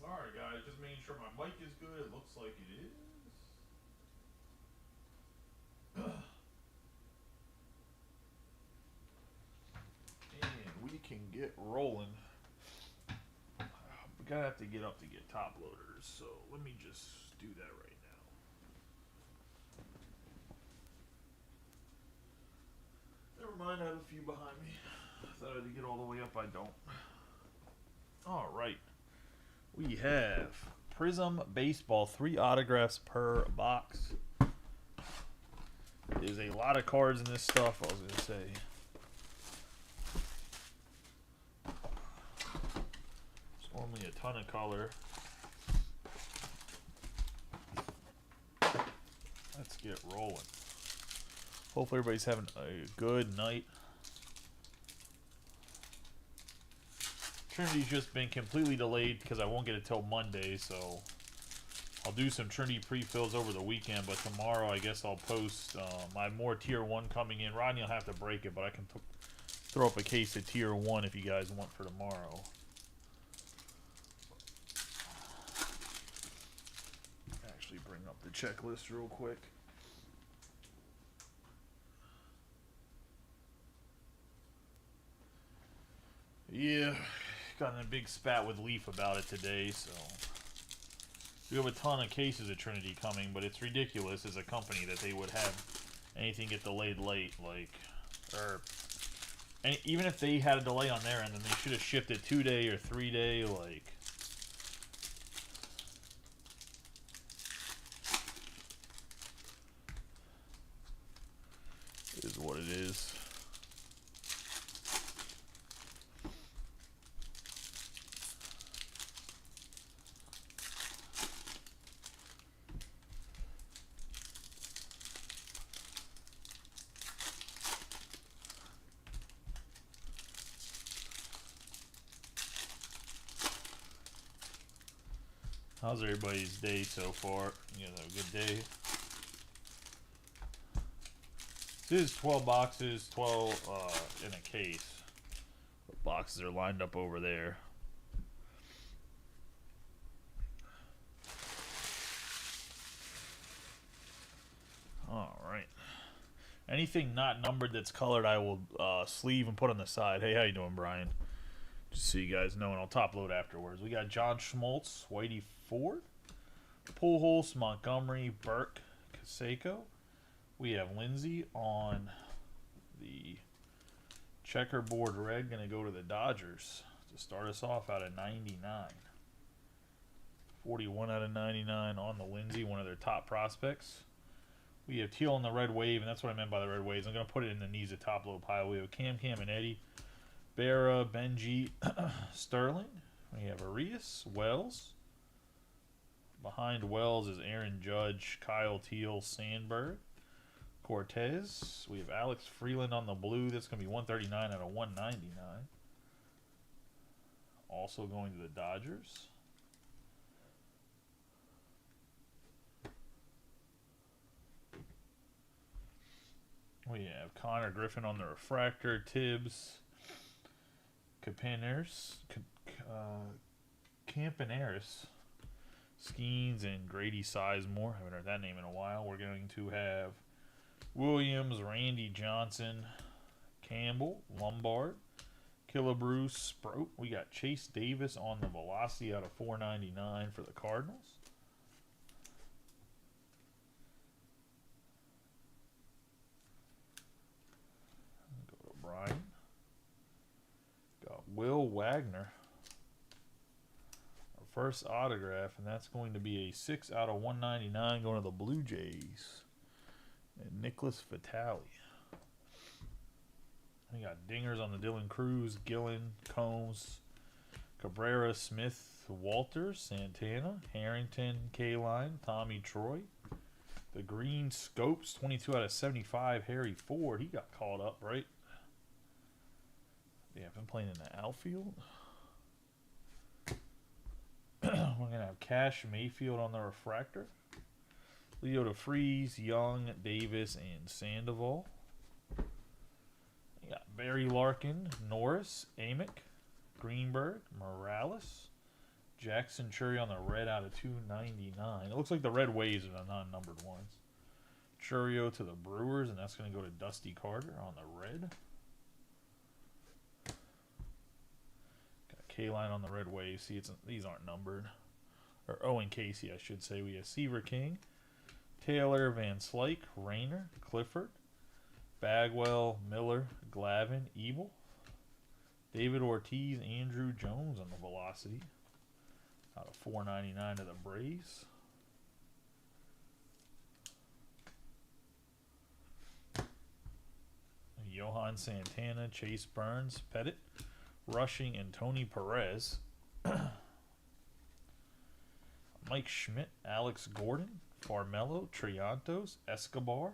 Alright, guys, just making sure my mic is good. It looks like it is. And we can get rolling. We're gonna have to get up to get top loaders, so let me just do that right now. Never mind, I have a few behind me. I thought I had to get all the way up, I don't. Alright. We have Prizm Baseball, 3 autographs per box. There's a lot of cards in this stuff, I was going to say. There's normally a ton of color. Let's get rolling. Hopefully everybody's having a good night. Trinity's just been completely delayed because I won't get it till Monday, so I'll do some Trinity pre-fills over the weekend, but tomorrow I guess I'll post my more Tier 1 coming in. Rodney will have to break it, but I can throw up a case of Tier 1 if you guys want for tomorrow. Actually bring up the checklist real quick. Yeah, got in a big spat with Leaf about it today, so we have a ton of cases of Trinity coming, but it's ridiculous as a company that they would have anything get delayed late, like, and even if they had a delay on their end, then they should have shipped it 2-day or 3-day, like. It is what it is. How's everybody's day so far? You guys have a good day? This is 12 boxes, 12 in a case. The boxes are lined up over there. Alright. Anything not numbered that's colored, I will sleeve and put on the side. Hey, how you doing, Brian? Just so you guys know, and I'll top load afterwards. We got John Schmaltz, Whitey Ford, Pujols, Montgomery, Burke, Canseco. We have Lindsay on the checkerboard red. Going to go to the Dodgers to start us off out of 99. 41 out of 99 on the Lindsay, one of their top prospects. We have Teal on the Red Wave, and that's what I meant by the Red Waves. I'm going to put it in the Niza top load pile. We have Cam and Eddie, Berra, Benji, Sterling. We have Arias, Wells. Behind Wells is Aaron Judge, Kyle Teal, Sandberg, Cortez. We have Alex Freeland on the blue. That's going to be 139 out of 199. Also going to the Dodgers. We have Connor Griffin on the refractor, Tibbs, Campaneris, Skeens, and Grady Sizemore. Haven't heard that name in a while. We're going to have Williams, Randy Johnson, Campbell, Lombard, Killebrew, Sprout. We got Chase Davis on the velocity out of 499 for the Cardinals. Go to Brian. Got Will Wagner. Our first autograph, and that's going to be a 6 out of 199 going to the Blue Jays. And Nicholas Vitale. We got dingers on the Dylan Cruz, Gillen, Combs, Cabrera, Smith, Walters, Santana, Harrington, K-Line, Tommy Troy. The green Scopes, 22 out of 75, Harry Ford. He got called up, right? Yeah, I've been playing in the outfield. We're going to have Cash Mayfield on the refractor. Leo DeFreeze, Young, Davis, and Sandoval. You got Barry Larkin, Norris, Amick, Greenberg, Morales, Jackson Cherry on the red out of 299. It looks like the red waves are the non-numbered ones. Churio to the Brewers, and that's going to go to Dusty Carter on the red. Got K-Line on the red wave. See, these aren't numbered. Or Owen Casey, I should say. We have Seaver King, Taylor, Van Slyke, Rayner, Clifford, Bagwell, Miller, Glavin, Ebel, David Ortiz, Andrew Jones on the velocity. Out of 499 to the Braves. Johan Santana, Chase Burns, Pettit, Rushing, and Tony Perez. Mike Schmidt, Alex Gordon, Farmello, Triantos, Escobar,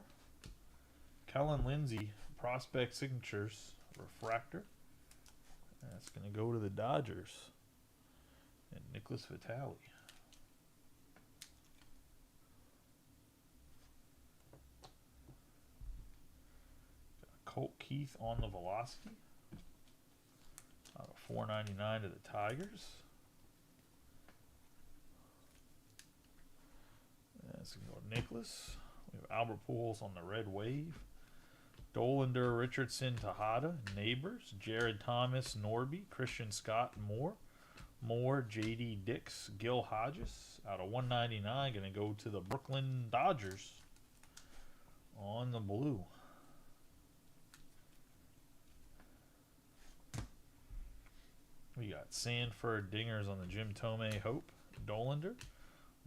Kellen Lindsey, Prospect Signatures, Refractor. That's going to go to the Dodgers. And Nicholas Vitale. Colt Keith on the velocity. Out of 499 to the Tigers. That's going to go to Nicholas. We have Albert Pujols on the red wave. Dolander, Richardson, Tejada, Neighbors, Jared Thomas, Norby, Christian Scott, Moore, J.D. Dix, Gil Hodges. Out of 199, going to go to the Brooklyn Dodgers on the blue. We got Sanford, Dingers on the Jim Tomei, Hope, Dolander,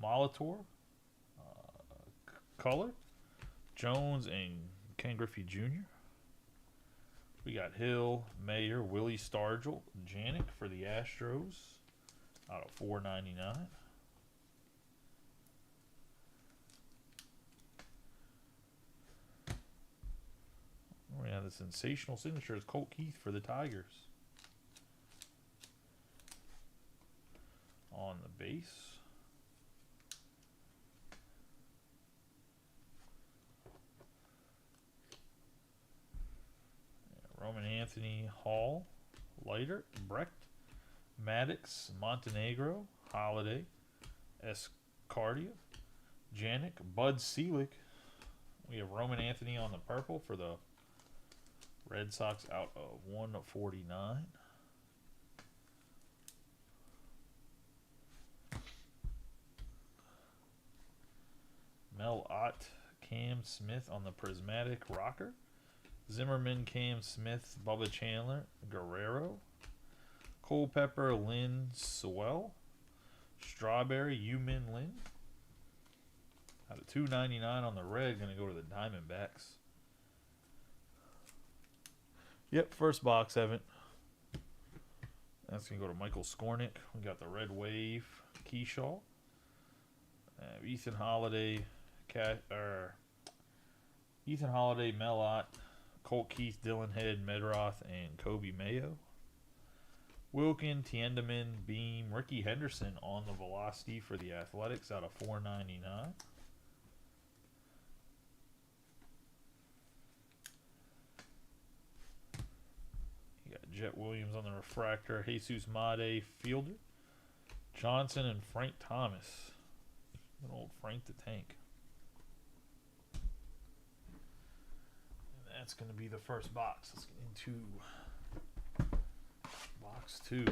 Molitor, Color, Jones, and Ken Griffey Jr. We got Hill, Mayer, Willie Stargell, Janik for the Astros out of 499. We have the sensational signatures, Colt Keith for the Tigers. On the base. Roman Anthony, Hall, Leiter, Brecht, Maddox, Montenegro, Holiday, Escardia, Janik, Bud Selig. We have Roman Anthony on the purple for the Red Sox out of 149. Mel Ott, Cam Smith on the Prismatic Rocker. Zimmerman, Cam Smith, Bubba Chandler, Guerrero. Culpepper, Lynn Sewell. Strawberry, Yumin Lin. Out of 299 on the red, going to go to the Diamondbacks. Yep, first box, Evan. That's going to go to Michael Skornick. We got the Red Wave, Keyshaw. Ethan Holiday, Melott, Colt Keith, Dylan Head, Medroth, and Kobe Mayo. Wilkin, Tiendeman, Beam, Ricky Henderson on the velocity for the Athletics out of 499. You got Jet Williams on the refractor, Jesus Made, Fielder, Johnson, and Frank Thomas. Good old Frank the Tank. And that's going to be the first box. Let's get into box 2.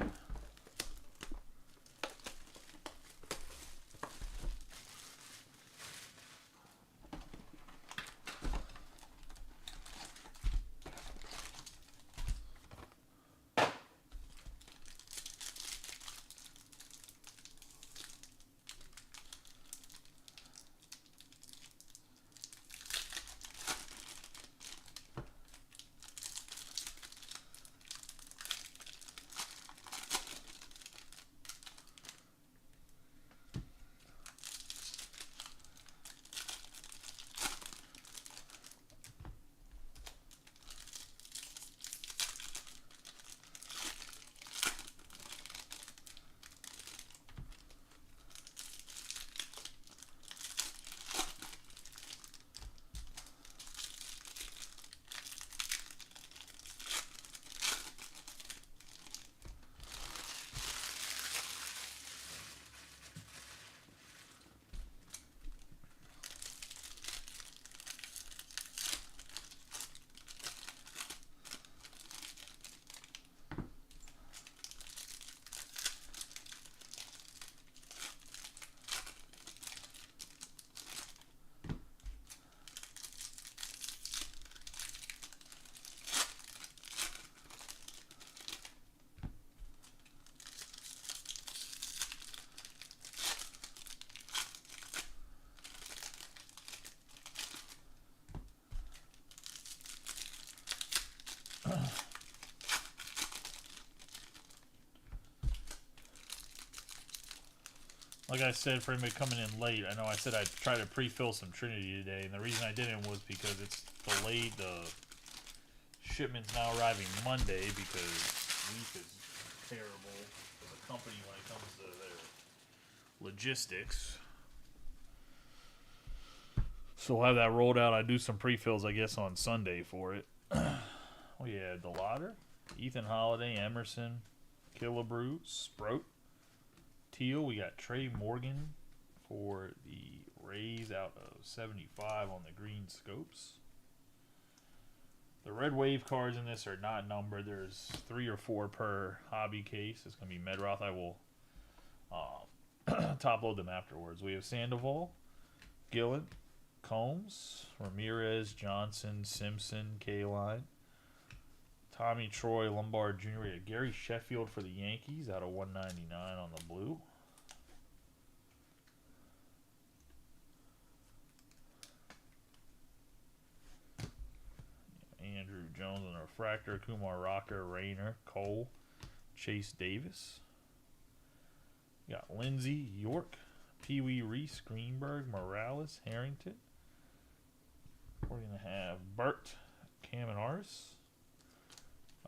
Like I said, for anybody coming in late, I know I said I'd try to pre-fill some Trinity today, and the reason I didn't was because it's delayed. The shipment's now arriving Monday because Leaf is terrible for the company when it comes to their logistics. So we'll have that rolled out. I do some pre-fills, I guess, on Sunday for it. We had DeLauder, Ethan Holiday, Emerson, Killebrew, Sprout, Teal. We got Trey Morgan for the Rays out of 75 on the green scopes. The red wave cards in this are not numbered. There's 3 or 4 per hobby case. It's going to be Medroth. I will top load them afterwards. We have Sandoval, Gillen, Combs, Ramirez, Johnson, Simpson, Kaline, Tommy Troy, Lombard Jr. We have Gary Sheffield for the Yankees out of 199 on the blue. Andrew Jones on the refractor, Kumar Rocker, Rayner, Cole, Chase Davis. We got Lindsey, York, Pee Wee Reese, Greenberg, Morales, Harrington. We're going to have Burt, Camaros.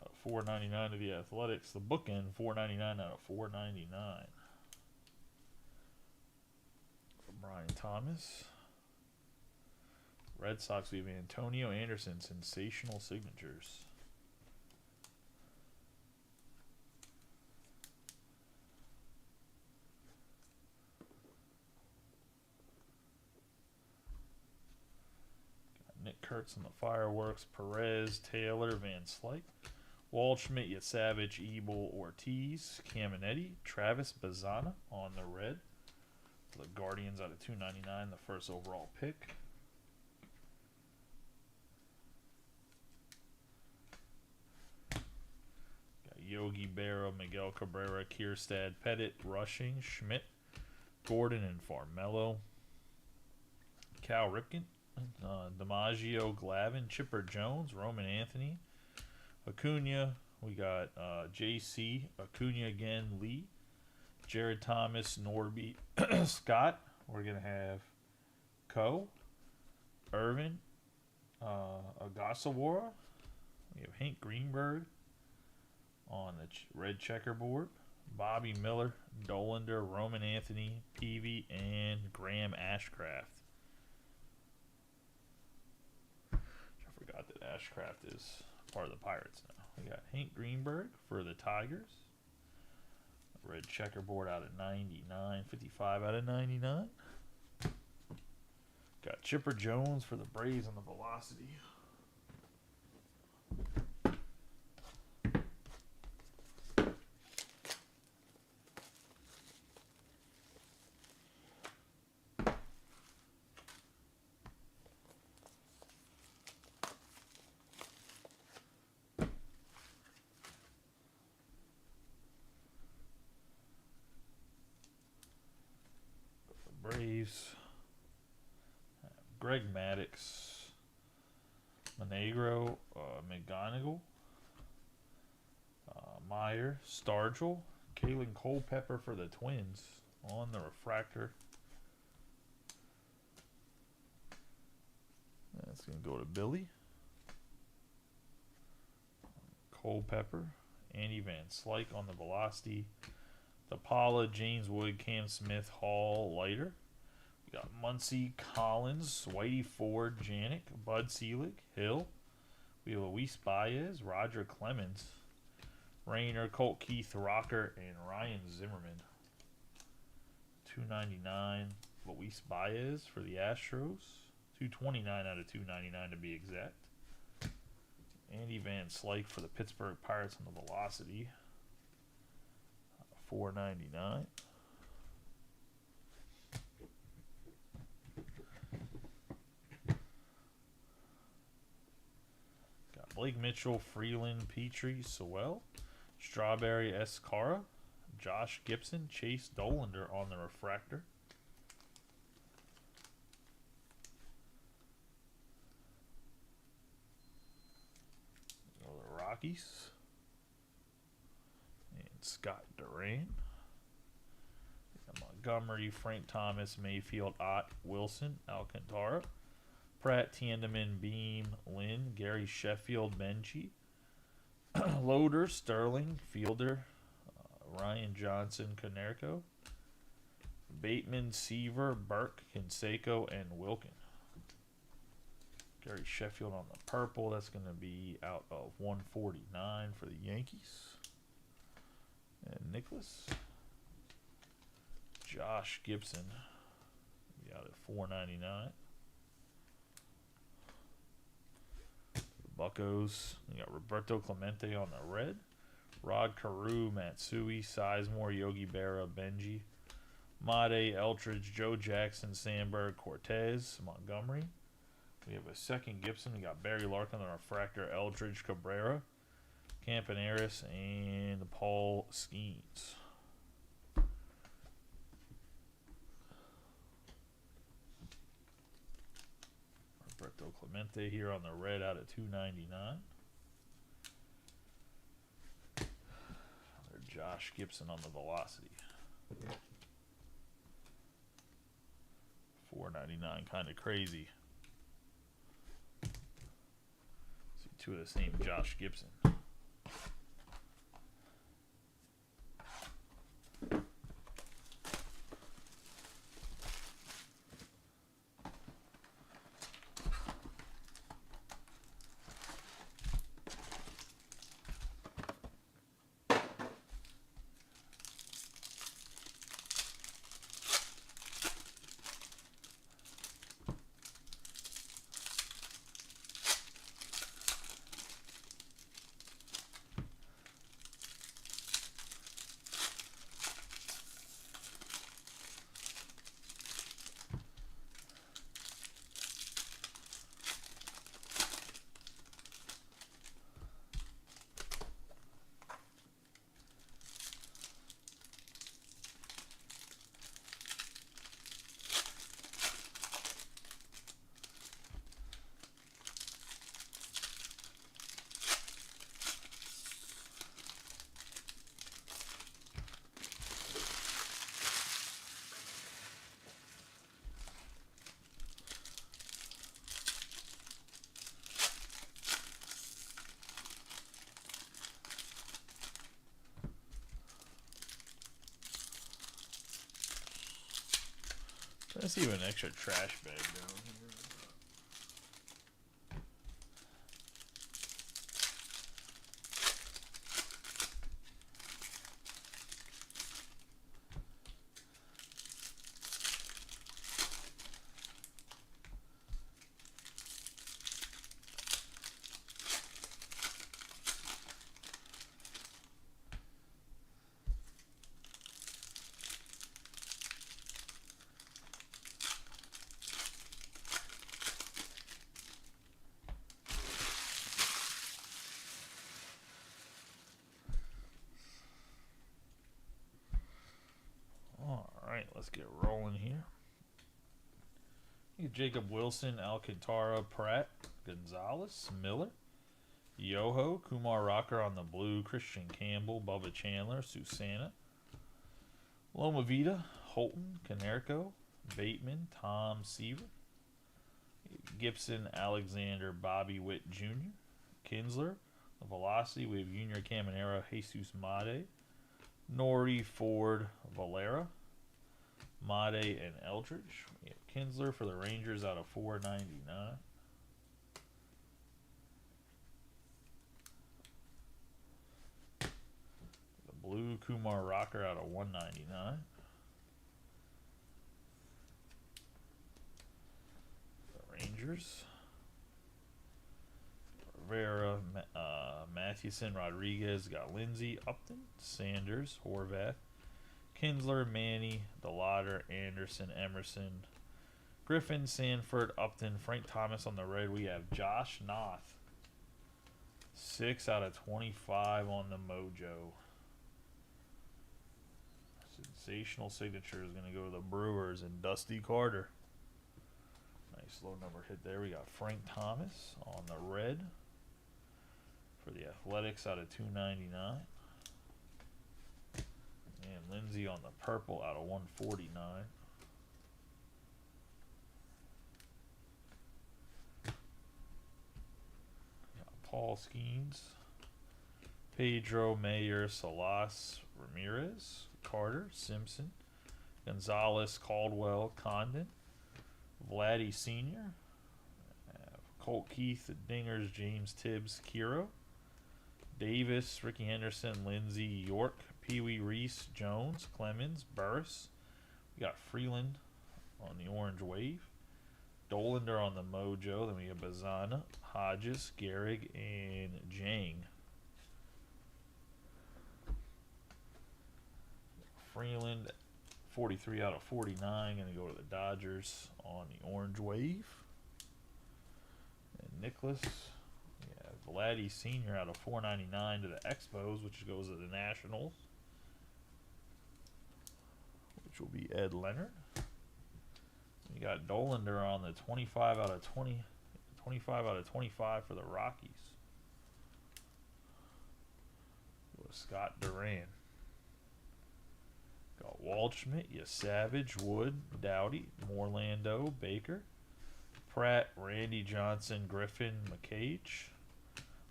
Out of $4.99 to the Athletics. The bookend, $4.99 out of $4.99. Brian Thomas. Red Sox, we have Antonio Anderson, sensational signatures. Got Nick Kurtz on the fireworks, Perez, Taylor, Van Slyke, Waldschmidt, Yasavage, Ebel, Ortiz, Caminetti, Travis Bazana on the red. The Guardians out of $2.99, the first overall pick. Yogi Berra, Miguel Cabrera, Kierstad, Pettit, Rushing, Schmidt, Gordon, and Farmello. Cal Ripken, DiMaggio, Glavin, Chipper Jones, Roman Anthony, Acuna. We got JC, Acuna again, Lee, Jared Thomas, Norby, Scott. We're going to have Coe, Irvin, Agasawara. We have Hank Greenberg on the red checkerboard. Bobby Miller, Dolander, Roman Anthony, Peavy, and Graham Ashcraft. I forgot that Ashcraft is part of the Pirates now. We got Hank Greenberg for the Tigers. Red checkerboard out of 99, 55 out of 99. Got Chipper Jones for the Braves on the Velocity. Braves. Greg Maddux, Monegro, McGonigal, Meyer, Stargell, Kalen Culpepper for the Twins on the refractor. That's going to go to Billy. Culpepper, Andy Van Slyke on the Velocity. DePaula, James Wood, Cam Smith, Hall, Leiter. We got Muncy, Collins, Whitey Ford, Janik, Bud Selig, Hill. We have Luis Baez, Roger Clemens, Rayner, Colt Keith, Rocker, and Ryan Zimmerman. $2.99 Luis Baez for the Astros. $2.29 out of $2.99 to be exact. Andy Van Slyke for the Pittsburgh Pirates on the Velocity. $4.99. Got Blake Mitchell, Freeland, Petrie, Sewell, Strawberry, Escara, Josh Gibson, Chase Dolander on the refractor. Rockies. And Scott Duran. Montgomery, Frank Thomas, Mayfield, Ott, Wilson, Alcantara. Pratt, Tiedemann, Beam, Lynn, Gary Sheffield, Benji. Loader, Sterling, Fielder, Ryan Johnson, Konerko. Bateman, Seaver, Burke, Canseco, and Wilkin. Gary Sheffield on the purple. That's going to be out of 149 for the Yankees. And Nicholas. Josh Gibson. Be out at 499. Buccos. We got Roberto Clemente on the red. Rod Carew, Matsui, Sizemore, Yogi Berra, Benji. Made, Eltridge, Joe Jackson, Sandberg, Cortez, Montgomery. We have a second Gibson. We got Barry Larkin on our refractor, Eldridge, Cabrera, Campaneris, and Paul Skeens. Roberto Clemente here on the red out of 299. Josh Gibson on the velocity. 499, kind of crazy. See two of the same Josh Gibson. Let's even an extra trash bag down here. Let's get rolling here. Jacob Wilson, Alcantara, Pratt, Gonzalez, Miller, Yoho, Kumar Rocker on the blue, Christian Campbell, Bubba Chandler, Susana, Loma Vida, Holton, Konerko, Bateman, Tom Seaver, Gibson, Alexander, Bobby Witt Jr., Kinsler, the velocity, we have Junior Caminero, Jesus Made, Nori, Ford, Valera, Made, and Eldridge. We have Kinsler for the Rangers out of 499. The blue Kumar Rocker out of 199. The Rangers. Rivera, Mathewson, Rodriguez, got Lindsay, Upton, Sanders, Horvath, Kinsler, Manny, DeLauder, Anderson, Emerson, Griffin, Sanford, Upton, Frank Thomas on the red. We have Josh Noth. 6 out of 25 on the Mojo. Sensational signature is going to go to the Brewers and Dusty Carter. Nice low number hit there. We got Frank Thomas on the red for the Athletics out of 299. And Lindsay on the purple out of 149. Paul Skeens, Pedro, Mayer, Salas, Ramirez, Carter, Simpson, Gonzalez, Caldwell, Condon, Vladdy Sr., Colt Keith, Dingers, James Tibbs, Kiro, Davis, Ricky Henderson, Lindsey, York, Pee Wee Reese, Jones, Clemens, Burris. We got Freeland on the orange wave. Dolander on the mojo. Then we have Bazana, Hodges, Gehrig, and Jang. Freeland, 43 out of 49. Going to go to the Dodgers on the orange wave. And Nicholas, Vladdy Sr. out of 499 to the Expos, which goes to the Nationals, which will be Ed Leonard. You got Dolander on the 25 out of 20, 25 out of 25 for the Rockies. Scott Duran. Got Waldschmidt, Savage, Wood, Dowdy, Morlando, Baker, Pratt, Randy Johnson, Griffin, McCage,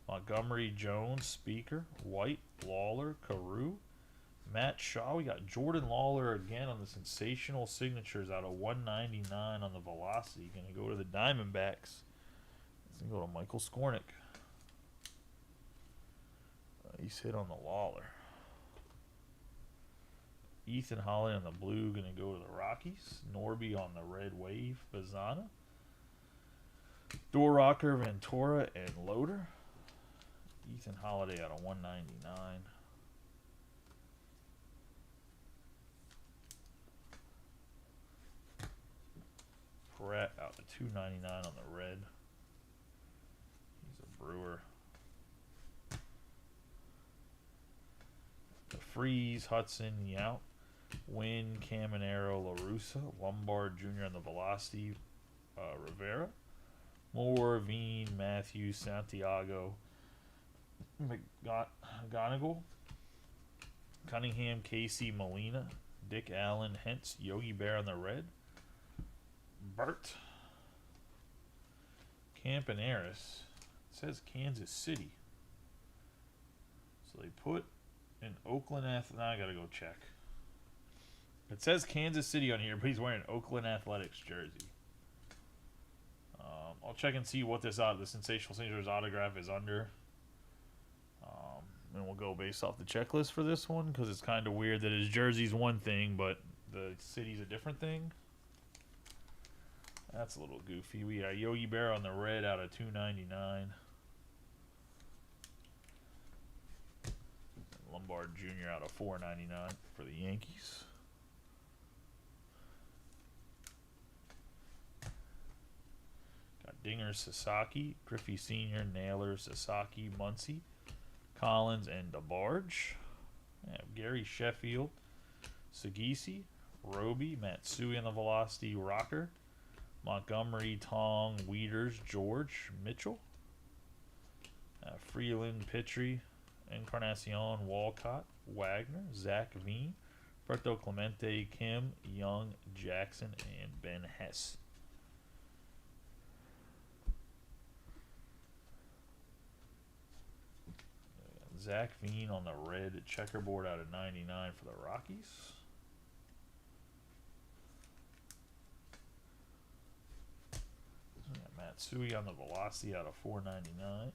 Montgomery, Jones, Speaker, White, Lawler, Carew, Matt Shaw. We got Jordan Lawler again on the sensational signatures out of 199 on the velocity. Going to go to the Diamondbacks. It's going to go to Michael Skornick. He's hit on the Lawler. Ethan Holly on the blue. Going to go to the Rockies. Norby on the red wave. Bazana. Doorocker, Ventura, and Loader. Ethan Holiday out of 199. Pratt out to 299 on the red. He's a Brewer. The Freeze, Hudson, Yount, Wynn, Caminero, LaRussa, Lombard Jr. on the velocity, Rivera, Moore, Veen, Matthews, Santiago, McGonigal, Cunningham, Casey, Molina, Dick Allen, Hentz, Yogi Bear on the red, Burt, Campaneris. It says Kansas City. So they put an Oakland Athletics. Now I gotta go check. It says Kansas City on here, but he's wearing an Oakland Athletics jersey. I'll check and see what the sensational signatures autograph is under. And we'll go based off the checklist for this one, because it's kind of weird that his jersey's one thing, but the city's a different thing. That's a little goofy. We got Yogi Bear on the red out of 299. Lombard Jr. out of 499 for the Yankees. Got Dinger, Sasaki, Griffey Sr., Naylor, Sasaki, Muncy, Collins, and DeBarge. Gary Sheffield, Sagisi, Roby, Matsui on the velocity, Rocker, Montgomery, Tong, Weeders, George, Mitchell, Freeland, Petrie, Encarnacion, Walcott, Wagner, Zach Veen, Berto Clemente, Kim, Young, Jackson, and Ben Hess. Zach Veen on the red checkerboard out of 99 for the Rockies. Matsui on the velocity out of 499.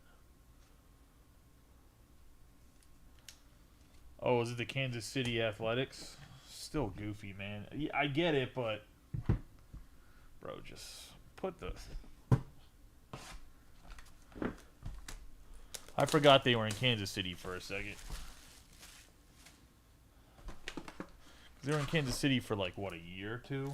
Oh, is it the Kansas City Athletics? Still goofy, man. I get it, but bro, just put the... I forgot they were in Kansas City for a second. They were in Kansas City for like, what, a year or two?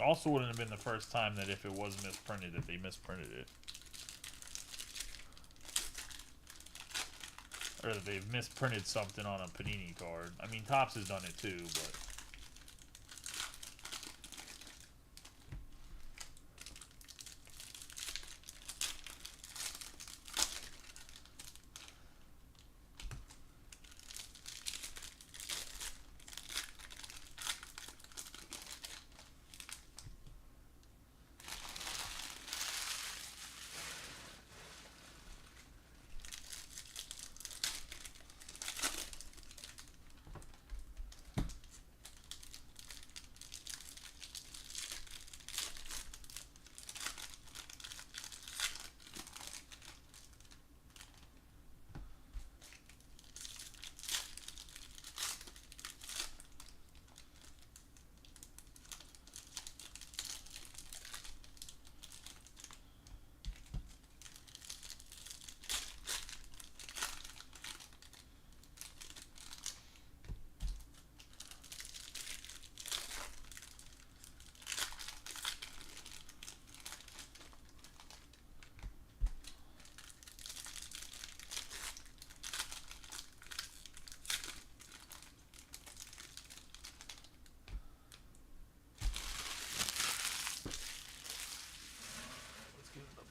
Also wouldn't have been the first time that if it was misprinted, that they misprinted it. Or that they've misprinted something on a Panini card. I mean, Topps has done it too, but...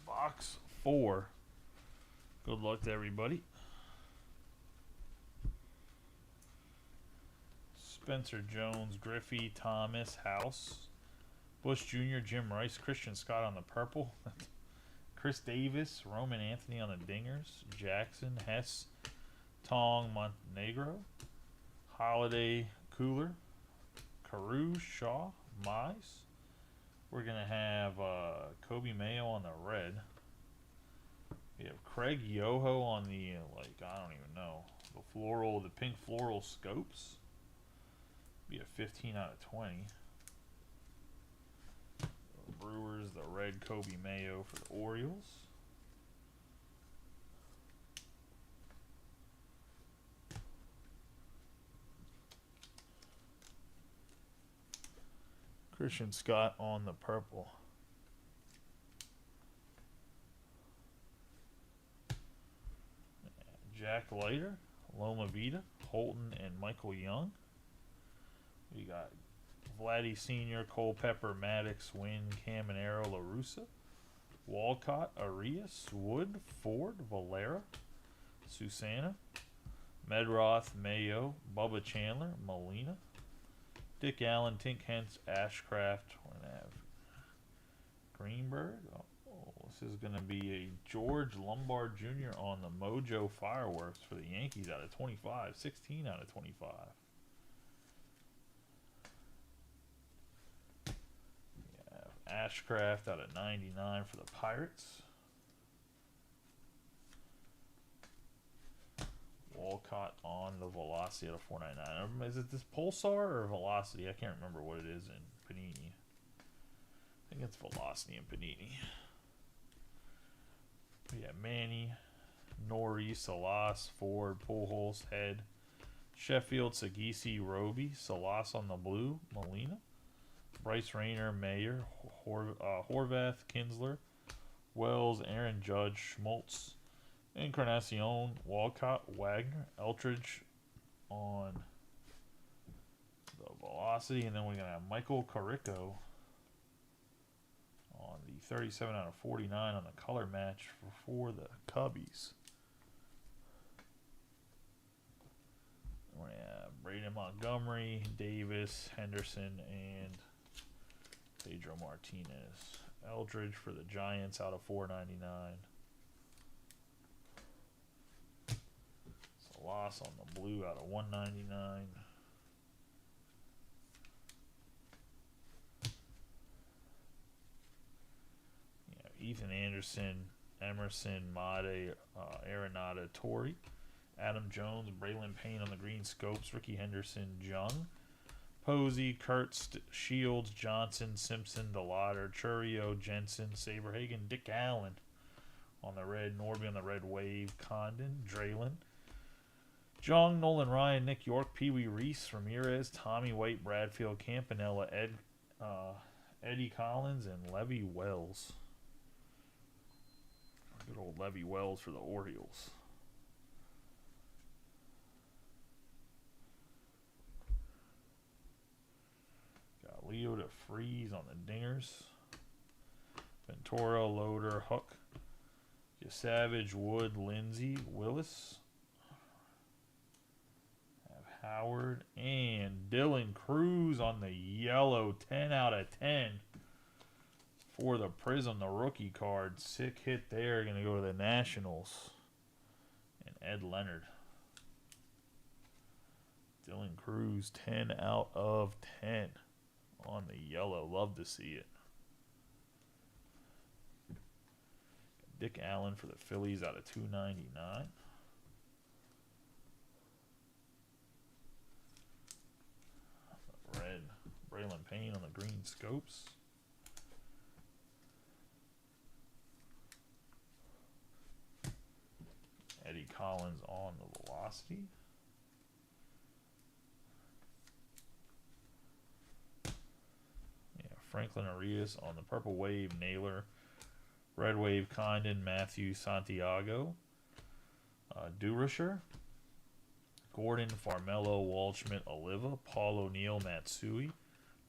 Box 4. Good luck to everybody. Spencer Jones, Griffey, Thomas, House, Bush Jr., Jim Rice, Christian Scott on the purple, Chris Davis, Roman Anthony on the dingers, Jackson, Hess, Tong, Montenegro, Holiday, Cooler, Carew, Shaw, Mize. We're going to have Kobe Mayo on the red. We have Craig Yoho on the, I don't even know, the pink floral scopes. Be a 15 out of 20. The Brewers, the red Kobe Mayo for the Orioles. Christian Scott on the purple. Jack Leiter, Loma Vida, Holton, and Michael Young. We got Vladdy Sr., Culpepper, Maddox, Wynn, Caminero, LaRussa, Walcott, Arias, Wood, Ford, Valera, Susana, Medroth, Mayo, Bubba Chandler, Molina, Dick Allen, Tink Hence, Ashcraft. We're going to have Greenberg. Oh, this is going to be a George Lombard Jr. on the Mojo Fireworks for the Yankees out of 25. 16 out of 25. We have Ashcraft out of 99 for the Pirates. Walcott on the Velocity out of 499. Is it this Pulsar or Velocity? I can't remember what it is in Panini. I think it's Velocity in Panini. We have Manny, Nori, Salas, Ford, Pujols, Head, Sheffield, Sagisi, Roby, Salas on the blue, Molina, Bryce Rayner, Mayer, Horvath, Kinsler, Wells, Aaron Judge, Schmaltz, Encarnacion, Walcott, Wagner, Eltridge on the Velocity, and then we're going to have Michael Carrico on the 37 out of 49 on the color match for the Cubbies. We're going to have Braden Montgomery, Davis, Henderson, and Pedro Martinez. Eldridge for the Giants out of 499. Loss on the blue out of 199. Ethan Anderson, Emerson, Made, Arenado, Torrey, Adam Jones, Braylon Payne on the green scopes, Ricky Henderson, Jung, Posey, Kurtz, Shields, Johnson, Simpson, DeLauder, Churio, Jensen, Saberhagen, Dick Allen on the red, Norby on the red wave, Condon, Draylen, Jung, Nolan Ryan, Nick York, Pee Wee Reese, Ramirez, Tommy White, Bradfield, Campanella, Eddie Collins, and Levy Wells. Good old Levy Wells for the Orioles. Leo to freeze on the dingers. Ventura, Loader, Hook. Savage, Wood, Lindsay, Willis. Have Howard and Dylan Cruz on the yellow. 10 out of 10 for the Prizm, the rookie card. Sick hit there. Going to go to the Nationals. And Ed Leonard. Dylan Cruz, 10 out of 10 on the yellow. Love to see it. Dick Allen for the Phillies out of 299. Red Braylon Payne on the green scopes. Eddie Collins on the velocity. Yeah, Franklin Arias on the purple wave. Naylor. Red Wave, Condon, Matthew, Santiago, Durisher, Gordon, Farmello, Waldschmidt, Oliva, Paul O'Neill, Matsui,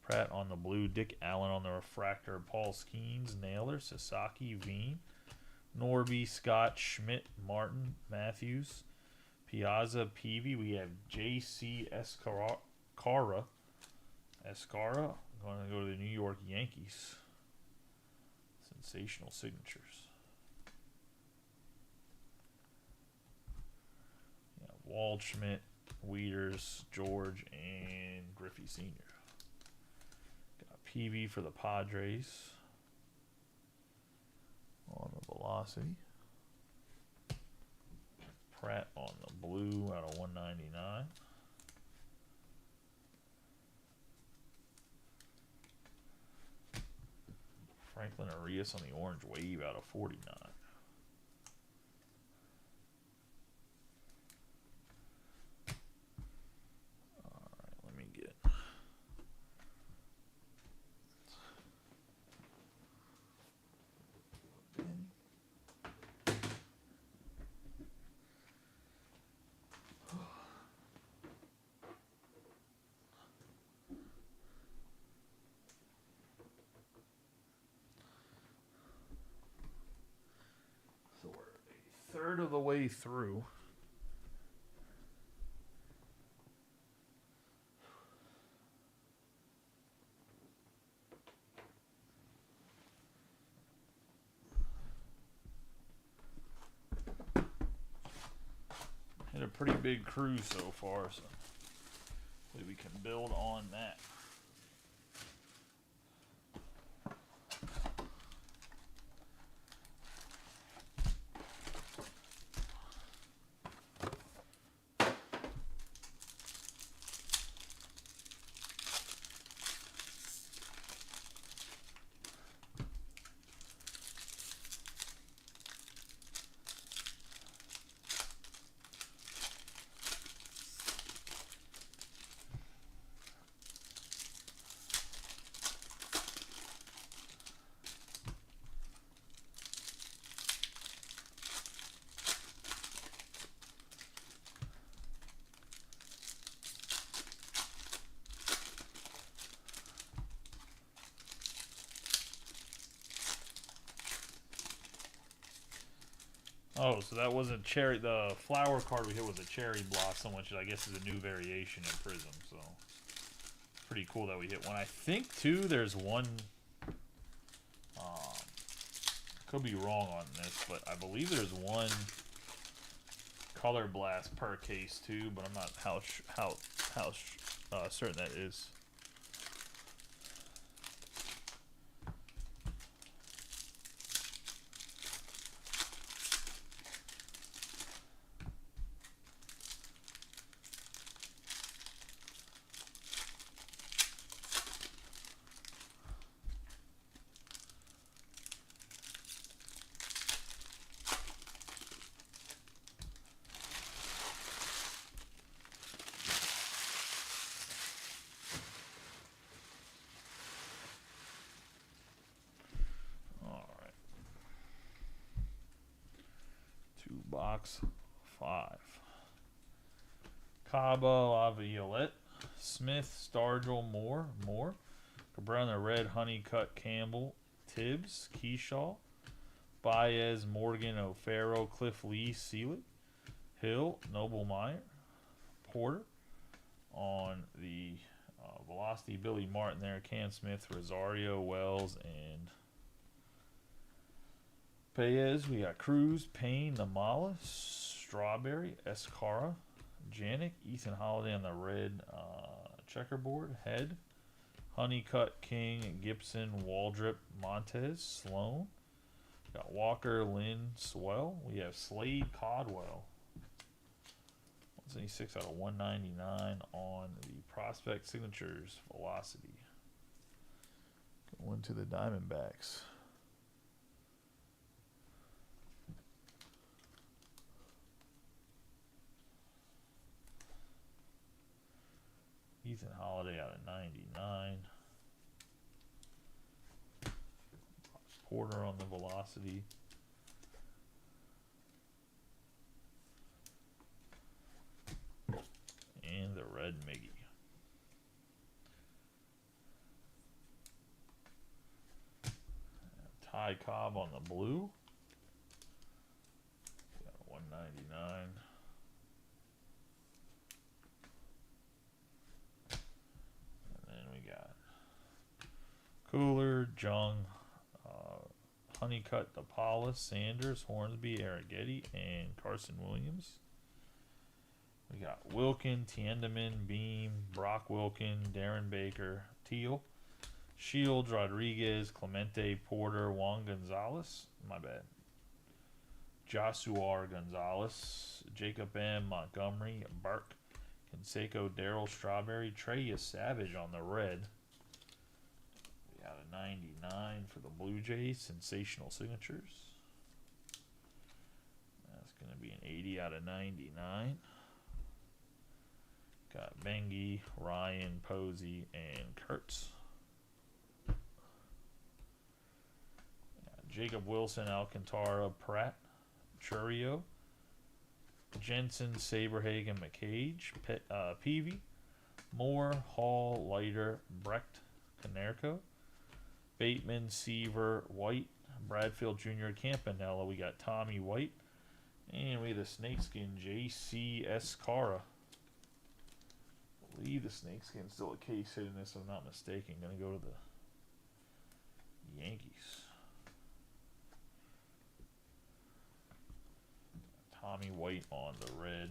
Pratt on the blue, Dick Allen on the refractor, Paul Skeens, Naylor, Sasaki, Veen, Norby, Scott, Schmidt, Martin, Matthews, Piazza, Peavy. We have J.C. Escara, going to go to the New York Yankees. Sensational signatures. Yeah, Waldschmidt, Wieters, George, and Griffey Sr. Got PV for the Padres on the velocity. Pratt on the blue out of 199. Franklin Arias on the orange wave out of 49. All right, let me get. Third of the way through. Hit a pretty big cruise so far, so hopefully we can build on that. Oh, so that wasn't cherry. The flower card we hit was a cherry blossom, which I guess is a new variation in Prizm. So pretty cool that we hit one. I think too. There's one. Could be wrong on this, but I believe there's one color blast per case too. But I'm not how certain that is. Box 5. Caba, Laviolette, Smith, Stargell, Moore, Cabrera red, Honeycutt, Campbell, Tibbs, Keyshaw, Baez, Morgan, O'Farrell, Cliff Lee, Seelig, Hill, Noble Meyer, Porter. On the velocity, Billy Martin there, Cam Smith, Rosario, Wells, and Paez. We got Cruz, Payne, Namala, Strawberry, Escara, Janik, Ethan Holiday on the red checkerboard, Head, Honeycutt, King, Gibson, Waldrop, Montez, Sloan. We got Walker, Lynn, Swell. We have Slade, Codwell. 176 out of 199 on the prospect signatures velocity. Going to the Diamondbacks. Ethan Holiday out of 99. Porter on the velocity. And the red Miggy. Ty Cobb on the blue. Got 199. And then we got Cooler, Jung, Honeycutt, DePaula, Sanders, Hornsby, Arrighetti, and Carson Williams. We got Wilkin, Tiendeman, Beam, Brock Wilkin, Darren Baker, Teal, Shields, Rodriguez, Clemente, Porter, Juan Gonzalez. My bad. Josuar Gonzalez, Jacob M, Montgomery, Burke, Canseco, Darryl Strawberry, Trey Savage on the red. We got a 99 for the Blue Jays. Sensational signatures. That's going to be an 80 out of 99. Got Bengi, Ryan, Posey, and Kurtz. Jacob Wilson, Alcantara, Pratt, Churio, Jensen, Saberhagen, McCage, Peavy, Moore, Hall, Leiter, Brecht, Canerco, Bateman, Seaver, White, Bradfield Jr., Campanella. We got Tommy White, and we have the Snakeskin, J.C. Escara. I believe the Snakeskin's still a case hit in this, if I'm not mistaken. Going to go to the Yankees. Tommy White on the red.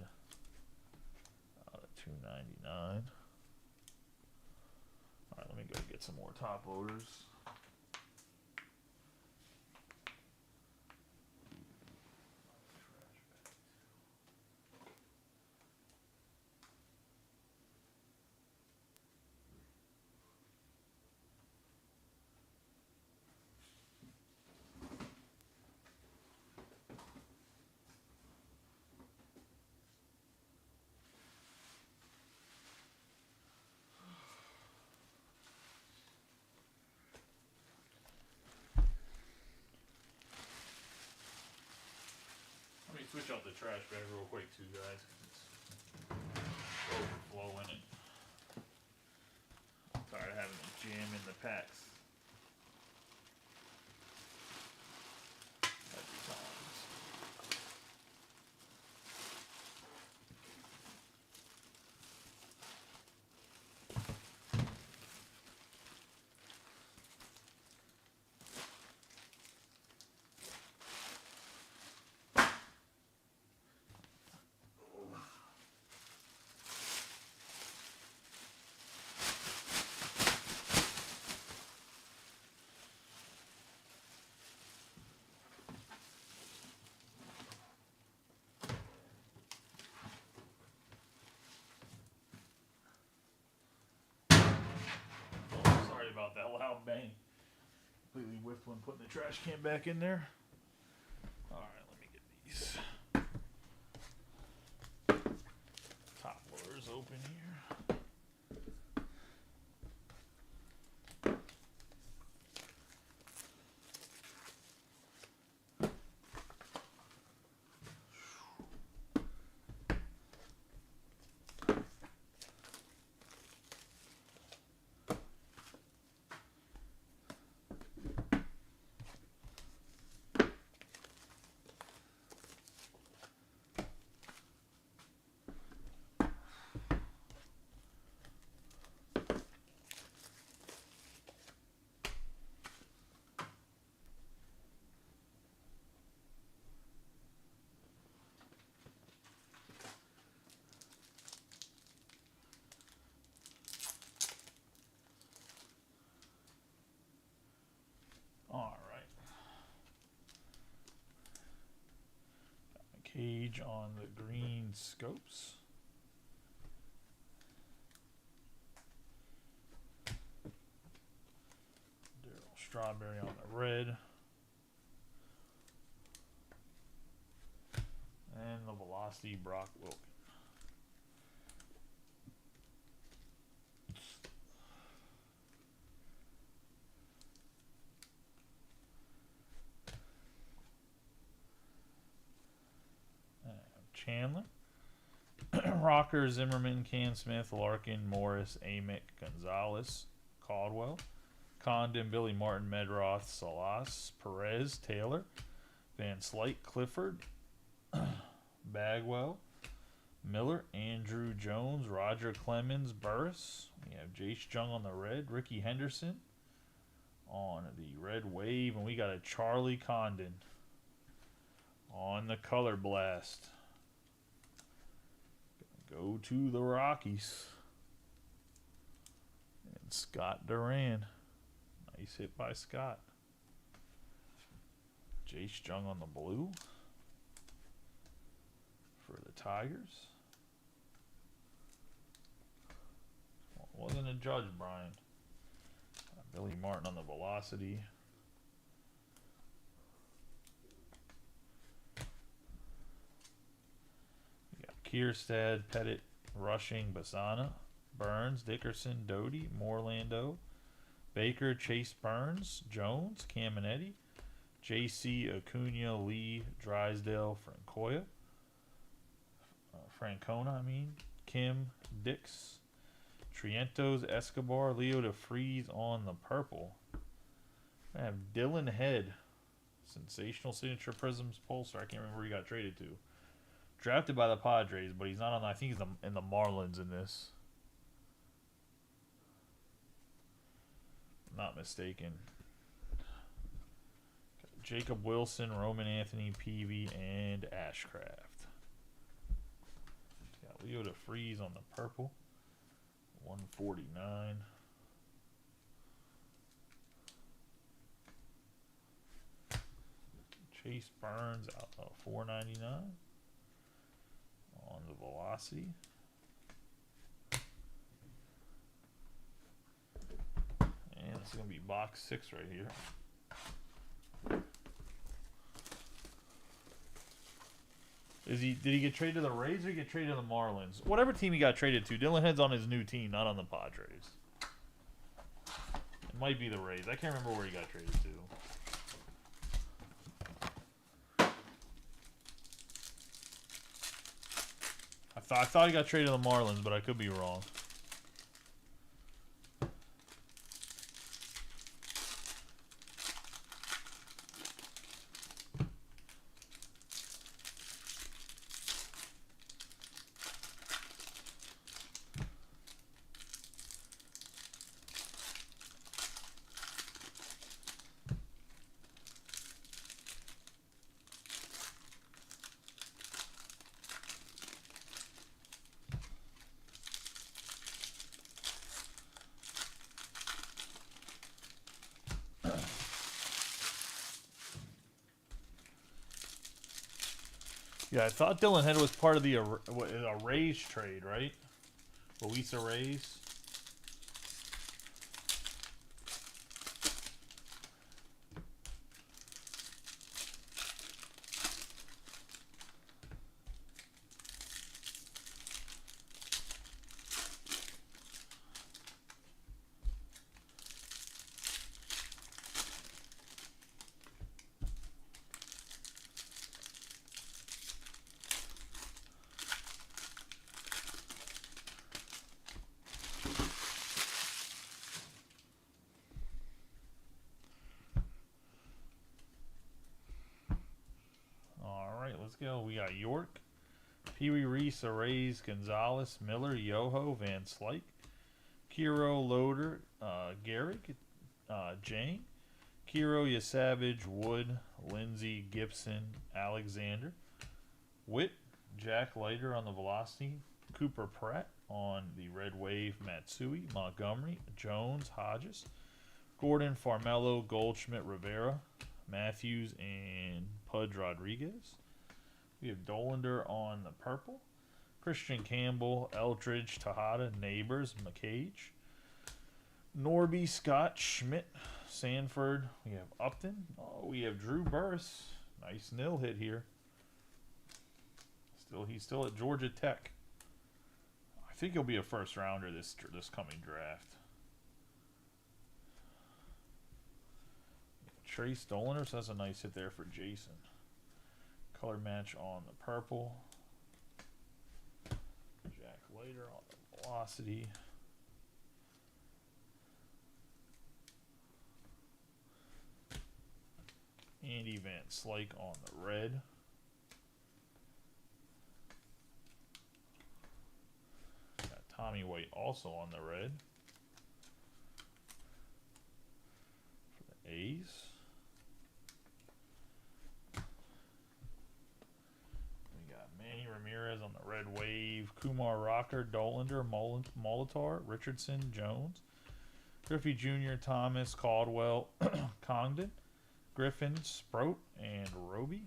299. Alright, let me go get some more top loaders. Switch out the trash bag real quick too, guys, because it's overflowing and I'm tired of having to jam in the packs every time. About that loud bang. Completely whiffed one putting the trash can back in there. Alright, let me get these top loaders open here. All right. Cage on the green scopes. Daryl Strawberry on the red. And the Velocity Brock Wilken. Chandler. Rocker, Zimmerman, Can Smith, Larkin, Morris, Amick, Gonzalez, Caldwell, Condon, Billy Martin, Medroth, Salas, Perez, Taylor, Van Slyke, Clifford, Bagwell, Miller, Andrew Jones, Roger Clemens, Burris. We have Jace Jung on the red, Ricky Henderson on the red wave, and we got a Charlie Condon on the color blast. Go to the Rockies. And Scott Duran. Nice hit by Scott. Jace Jung on the blue for the Tigers. Well, wasn't a judge, Brian. Billy Martin on the Velocity. We got Kierstad, Pettit, Rushing, Basana, Burns, Dickerson, Doty, Morlando, Baker, Chase Burns, Jones, Caminetti, JC, Acuna, Lee, Drysdale, Francona, Kim, Dix, Trientos, Escobar, Leo DeFreeze on the purple. I have Dylan Head, sensational signature Prisms Pulsar. I can't remember where he got traded to. Drafted by the Padres, but he's not on. I think he's in the Marlins in this. Not mistaken. Jacob Wilson, Roman Anthony, Peavy, and Ashcraft. Got Leo DeFreeze on the purple. 149. Chase Burns out of 499 on the Velocity. And it's going to be box 6 right here. Did he get traded to the Rays or get traded to the Marlins? Whatever team he got traded to, Dylan Head's on his new team, not on the Padres. It might be the Rays. I can't remember where he got traded to. I thought he got traded to the Marlins, but I could be wrong. Yeah, I thought Dylan Head was part of the a Rays trade, right? Luis Rays. Let's go. We got York, Pee Wee Reese, Arrays, Gonzalez, Miller, Yoho, Van Slyke, Kiro, Loader, Garrick, Jang, Kiro, Yasavage, Wood, Lindsey, Gibson, Alexander, Witt, Jack Leiter on the Velocity, Cooper Pratt on the Red Wave, Matsui, Montgomery, Jones, Hodges, Gordon, Farmelo, Goldschmidt, Rivera, Matthews, and Pudge Rodriguez. We have Dolander on the purple. Christian Campbell, Eldridge, Tejada, Neighbors, McCage. Norby, Scott, Schmidt, Sanford. We have Upton. Oh, we have Drew Burress. Nice nil hit here. He's still at Georgia Tech. I think he'll be a first rounder this coming draft. Trace Dolander, so that's a nice hit there for Jason. Color match on the purple. Jack Leiter on the velocity. Andy Van Slyke on the red. Got Tommy White also on the red. For the A's. We got Manny Ramirez on the red wave. Kumar Rocker, Dolander, Molitor, Richardson, Jones. Griffey Jr., Thomas, Caldwell, Congdon. Griffin, Sproat, and Roby.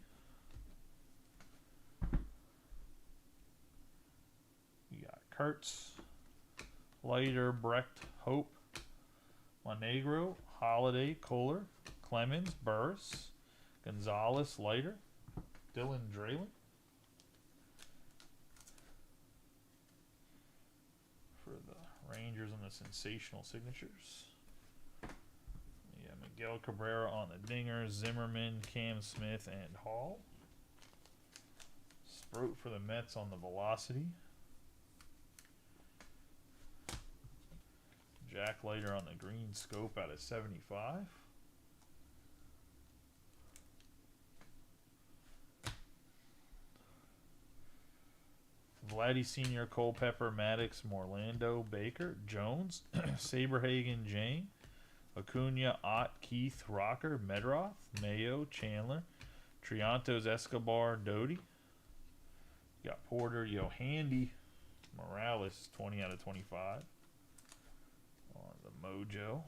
We got Kurtz, Leiter, Brecht, Hope, Monegro, Holiday, Kohler, Clemens, Burris, Gonzalez, Leiter, Dylan Draylen. For the Rangers and the sensational signatures. Miguel Cabrera on the dingers, Zimmerman, Cam Smith, and Hall. Sproat for the Mets on the velocity. Jack Leiter on the green scope out of 75. Vladdy Sr., Culpepper, Maddox, Morlando, Baker, Jones, Saberhagen, Jane. Acuna, Ott, Keith, Rocker, Medroth, Mayo, Chandler, Triantos, Escobar, Doty. Got Porter, Handy, Morales, 20 out of 25 on the Mojo.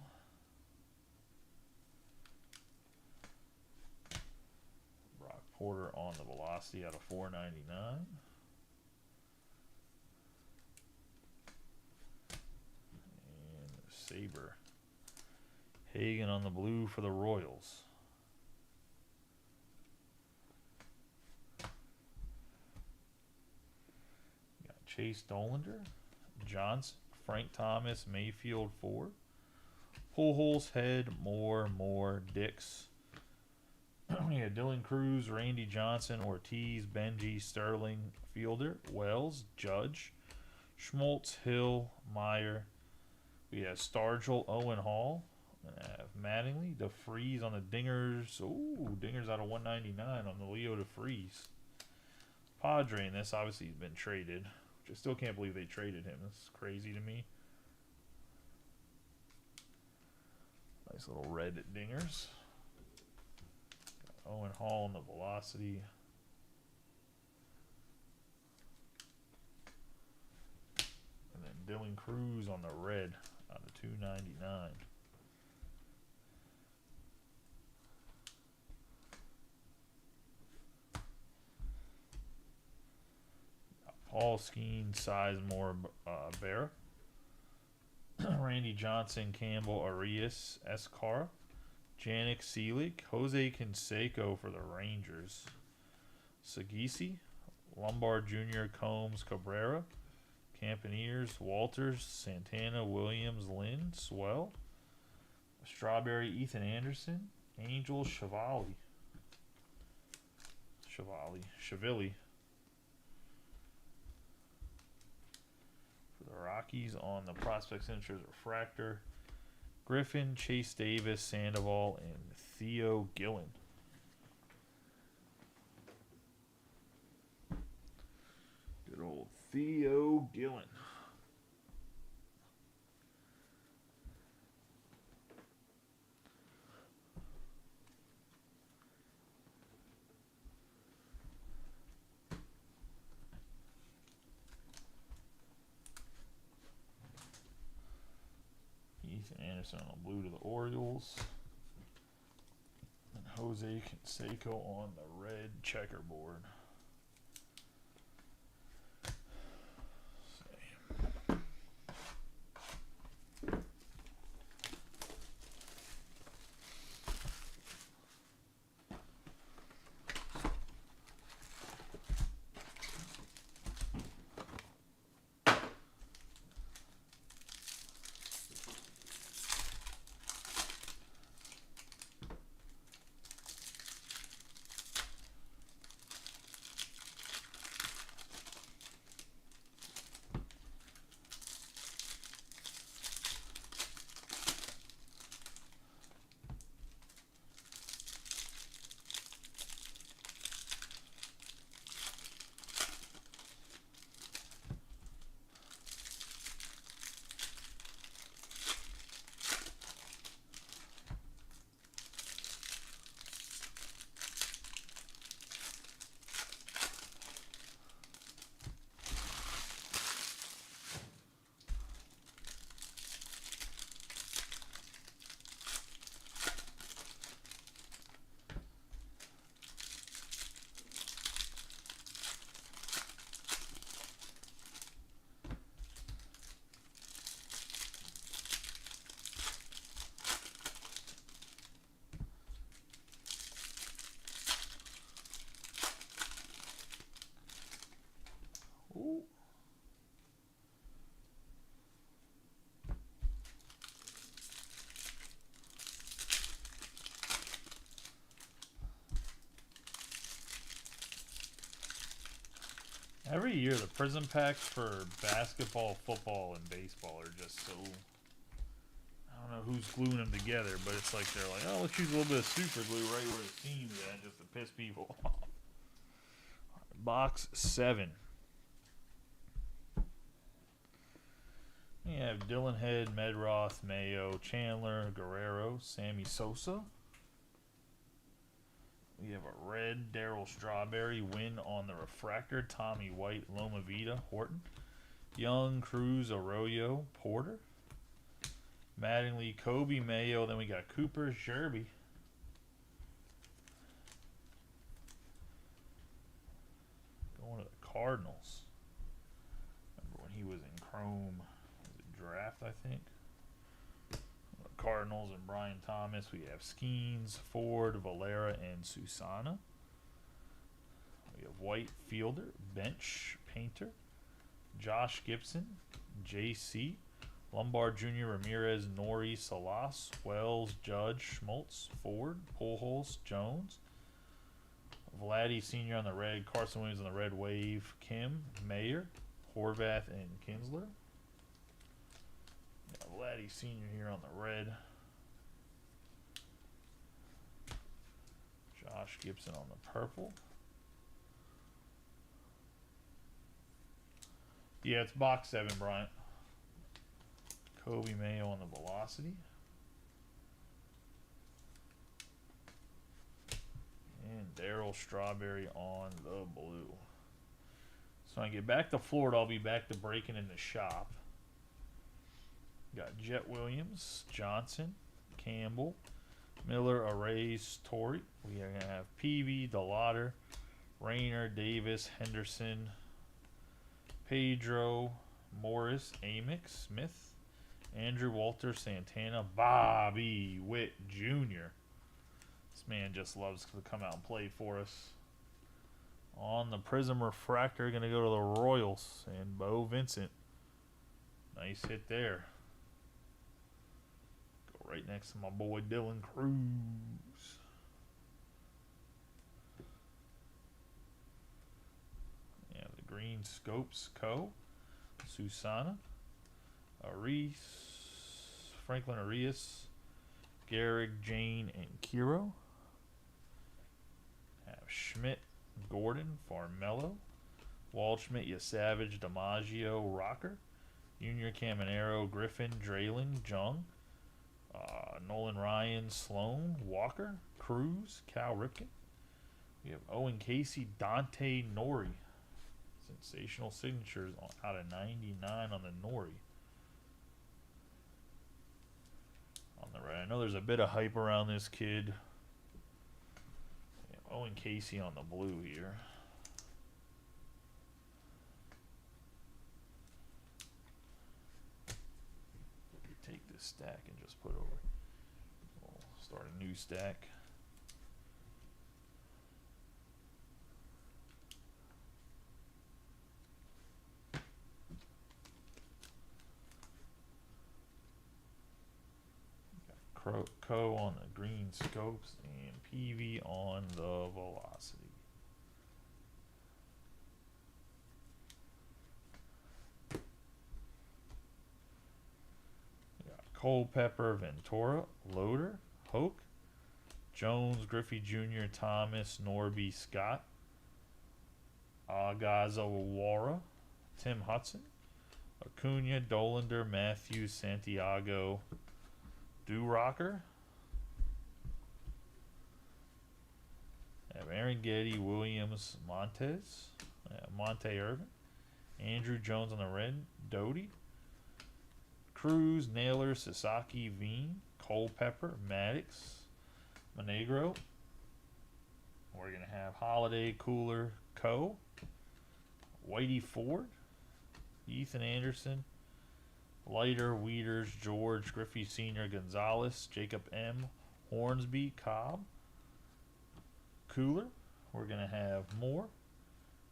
Brock Porter on the velocity out of 499. And Saber. Hagen on the blue for the Royals. Got Chase Dolander, Johnson, Frank Thomas, Mayfield, Ford. Pujols, Head, Moore, Dix. We had Dylan Cruz, Randy Johnson, Ortiz, Benji, Sterling, Fielder, Wells, Judge, Schmaltz, Hill, Meyer. We have Stargell, Owen Hall. Have Mattingly, DeFreeze on the dingers. Ooh, dingers out of 199 on the Leo DeFreeze. Padre, and this obviously has been traded, which I still can't believe they traded him. This is crazy to me. Nice little red dingers. Got Owen Hall on the velocity. And then Dylan Cruz on the red out of 299. Paul Skeen, Sizemore, Barra. Randy Johnson, Campbell, Arias, Escara. Janik, Seelig. Jose Canseco for the Rangers. Sagisi. Lombard Jr., Combs, Cabrera. Campaneers, Walters, Santana, Williams, Lynn, Swell. Strawberry, Ethan Anderson. Angel, Chiavelli. The Rockies on the prospect signatures, Refractor, Griffin, Chase Davis, Sandoval, and Theo Gillen. Good old Theo Gillen. Anderson on the blue to the Orioles. And Jose Canseco on the red checkerboard. Ooh. Every year, the Prizm packs for basketball, football, and baseball are just so... I don't know who's gluing them together, but it's like they're like, oh, let's use a little bit of super glue right where the seam's at just to piss people off. Box 7. We have Dylan Head, Medroth, Mayo, Chandler, Guerrero, Sammy Sosa. We have a red Darryl Strawberry, Win on the Refractor, Tommy White, Loma Vida, Horton. Young, Cruz, Arroyo, Porter. Mattingly, Kobe, Mayo. Then we got Cooper, Sherby. Going to the Cardinals. Remember when he was in Chrome? Was it draft, I think? Cardinals and Brian Thomas. We have Skeens, Ford, Valera, and Susana. We have White Fielder, Bench, Painter, Josh Gibson, JC, Lombard Jr., Ramirez, Nori, Salas, Wells, Judge, Schmaltz, Ford, Pujols, Jones, Vladdy Sr. on the red, Carson Williams on the red wave, Kim, Mayer, Horvath, and Kinsler. Vladdy Sr. here on the red. Josh Gibson on the purple. Yeah, it's box 7, Bryant. Kobe Mayo on the velocity. And Darryl Strawberry on the blue. So when I get back to Florida, I'll be back to breaking in the shop. Got Jet Williams, Johnson, Campbell, Miller, Arrays, Torrey. We are going to have Peavy, DeLauder, Rayner, Davis, Henderson, Pedro, Morris, Amick, Smith, Andrew Walter, Santana, Bobby Witt Jr. This man just loves to come out and play for us. On the Prizm Refractor, going to go to the Royals and Bo Vincent. Nice hit there. Right next to my boy Dylan Cruz. Yeah, the Green Scopes Co. Susana. Arias. Franklin Arias. Garrick, Jane, and Kiro. Have Schmidt, Gordon, Farmello. Waldschmidt, Yasavage, DiMaggio, Rocker. Junior Caminero, Griffin, Draylen, Jung. Nolan Ryan, Sloan, Walker, Cruz, Cal Ripken. We have Owen Casey, Dante Nori. Sensational signatures out of 99 on the Nori. on the red. I know there's a bit of hype around this kid. Owen Casey on the blue here. Take this stack and just put over. We'll start a new stack. Co on the green scopes and PV on the velocity. We got Culpepper, Ventura, Loader, Hoke, Jones, Griffey Jr., Thomas, Norby, Scott, Agazawara, Tim Hudson, Acuna, Dolander, Matthews, Santiago, Do-Rocker. Have Aaron Getty, Williams, Montez, Monte Irvin, Andrew Jones on the red, Doty, Cruz, Naylor, Sasaki, Veen, Culpepper, Maddox, Monegro. We're going to have Holiday, Cooler, Co, Whitey Ford, Ethan Anderson, Leiter, Weeders, George, Griffey Sr., Gonzalez, Jacob M., Hornsby, Cobb, Cooler. We're going to have Moore,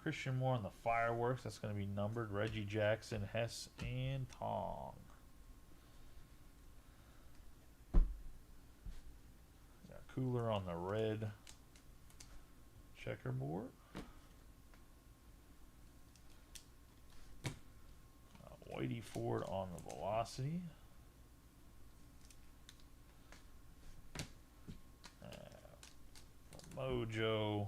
Christian Moore on the fireworks. That's going to be numbered. Reggie Jackson, Hess, and Tong. Got Cooler on the red checkerboard. Whitey Ford on the velocity. Mojo.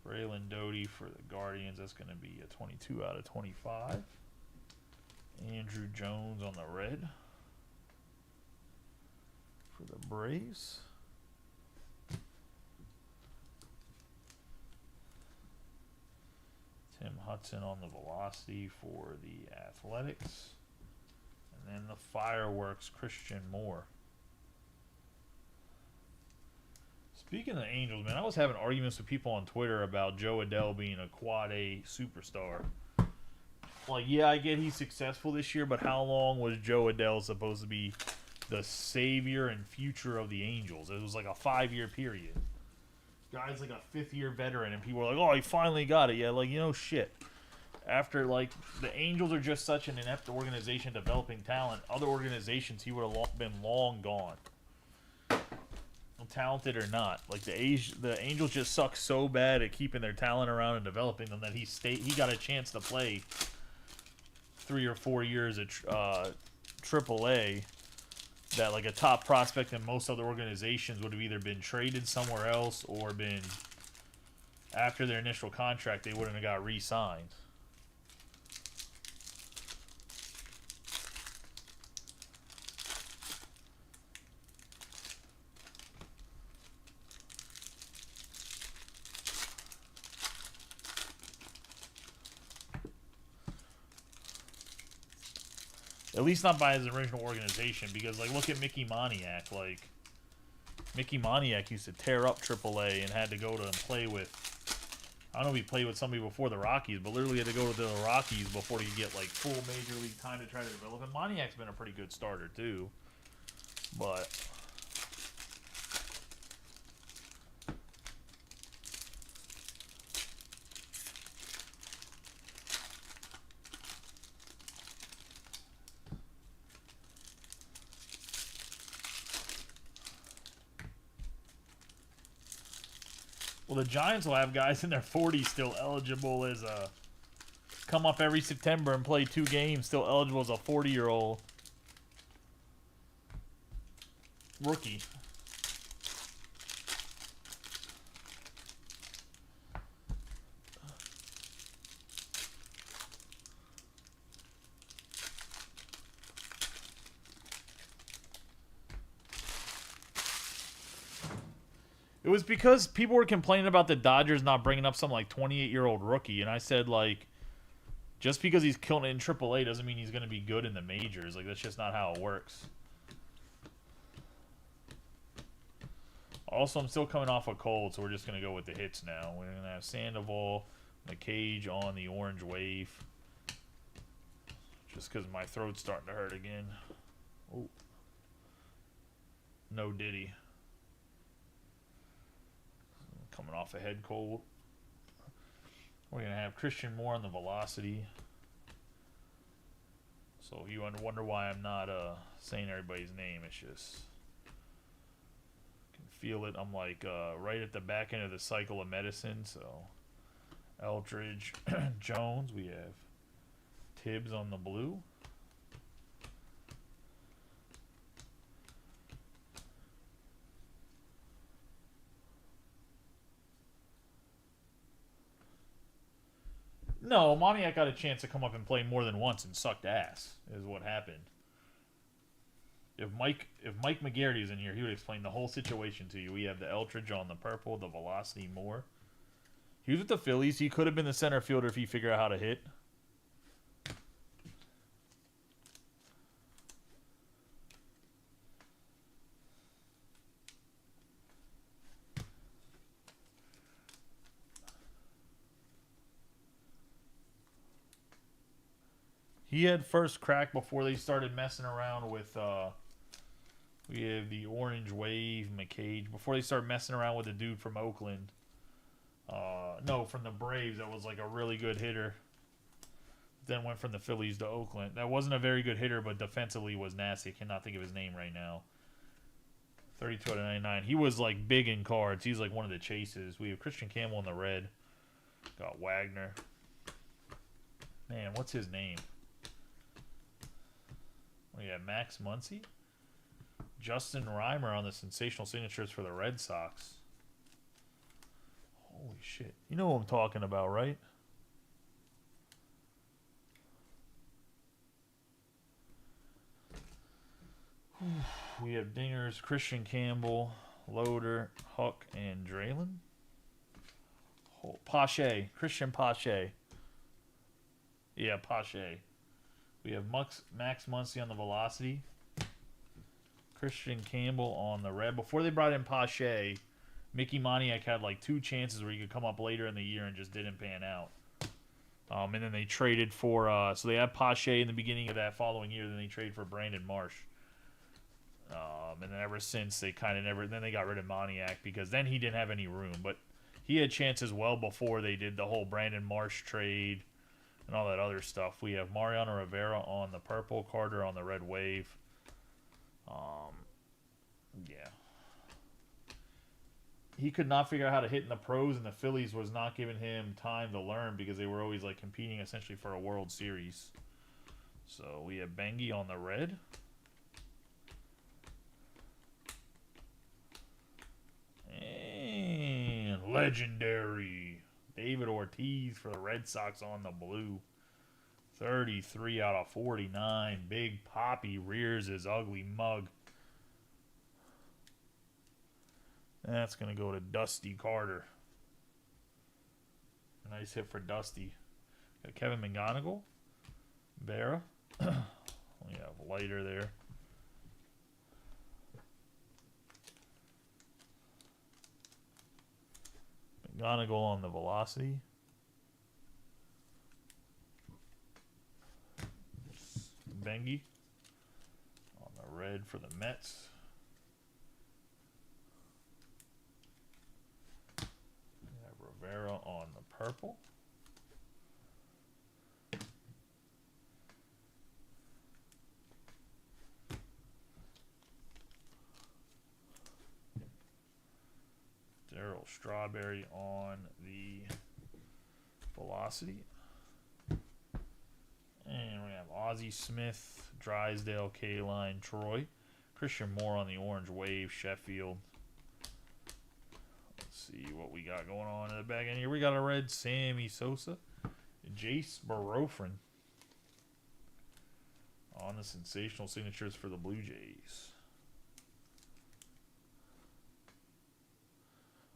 Braylon Doty for the Guardians. That's going to be a 22 out of 25. Andrew Jones on the red for the Braves. Tim Hudson on the velocity for the Athletics. And then the fireworks, Christian Moore. Speaking of the Angels, man, I was having arguments with people on Twitter about Joe Adell being a quad A superstar. Like, yeah, I get he's successful this year, but how long was Joe Adell supposed to be the savior and future of the Angels? It was like a 5-year period. Guy's like a 5th-year veteran, and people are like, oh, he finally got it. Yeah, like, you know, shit. After, like, the Angels are just such an inept organization developing talent. Other organizations, he would have been long gone. Talented or not. Like, the Angels just suck so bad at keeping their talent around and developing them that he got a chance to play 3 or 4 years at AAA. That, like, a top prospect in most other organizations would have either been traded somewhere else or been, after their initial contract, they wouldn't have got re-signed. At least not by his original organization, because, like, look at Mickey Moniak. Like, Mickey Moniak used to tear up AAA and had to go to and play with, I don't know if he played with somebody before the Rockies, but literally had to go to the Rockies before he could get, like, full major league time to try to develop him. Moniak's been a pretty good starter, too. But well, the Giants will have guys in their 40s still eligible as a come up every September and play 2 games, still eligible as a 40-year-old rookie. It was because people were complaining about the Dodgers not bringing up some, like, 28-year-old rookie, and I said, like, just because he's killing it in AAA doesn't mean he's going to be good in the majors. Like, that's just not how it works. Also, I'm still coming off a cold, so we're just going to go with the hits now. We're going to have Sandoval, McCage on the orange wave. Just because my throat's starting to hurt again. Oh. No Diddy. Coming off a head cold. We're going to have Christian Moore on the velocity. So you wonder why I'm not saying everybody's name. It's just... feel it. I'm like right at the back end of the cycle of medicine. So Eldridge, Jones. We have Tibbs on the blue. No, Moniak got a chance to come up and play more than once and sucked ass, is what happened. If Mike McGarity is in here, he would explain the whole situation to you. We have the Eldridge on the purple, the velocity more. He was with the Phillies. He could have been the center fielder if he figured out how to hit. He had first crack before they started messing around with, we have the orange wave, McCage. Before they started messing around with the dude from Oakland. No, from the Braves. That was like a really good hitter. Then went from the Phillies to Oakland. That wasn't a very good hitter, but defensively was nasty. I cannot think of his name right now. 32 out of 99. He was like big in cards. He's like one of the chases. We have Christian Campbell in the red. Got Wagner. Man, what's his name? We have Max Muncy. Justin Reimer on the sensational signatures for the Red Sox. Holy shit. You know what I'm talking about, right? We have Dingers, Christian Campbell, Loader, Huck, and Draylen. Oh, Pache. Christian Pache. Yeah, Pache. We have Max Muncy on the velocity. Christian Campbell on the red. Before they brought in Pache, Mickey Moniak had like 2 chances where he could come up later in the year and just didn't pan out. And then they traded for, so they had Pache in the beginning of that following year. Then they traded for Brandon Marsh. And then ever since, they kind of never, then they got rid of Moniak because then he didn't have any room. But he had chances well before they did the whole Brandon Marsh trade and all that other stuff. We have Mariano Rivera on the purple, Carter on the red wave. Yeah. He could not figure out how to hit in the pros, and the Phillies was not giving him time to learn because they were always like competing essentially for a World Series. So we have Bengi on the red. And legendary David Ortiz for the Red Sox on the blue. 33 out of 49. Big Poppy rears his ugly mug. That's going to go to Dusty Carter. Nice hit for Dusty. Got Kevin McGonigal. Berra. We have Lighter there. McGonigal on the velocity. Bengi on the red for the Mets. We have Rivera on the purple. Darryl Strawberry on the velocity. And we have Ozzie Smith, Drysdale, Kaline, Troy. Christian Moore on the orange wave, Sheffield. Let's see what we got going on in the back end here. We got a red Sammy Sosa. Jace Barofrin on the sensational signatures for the Blue Jays.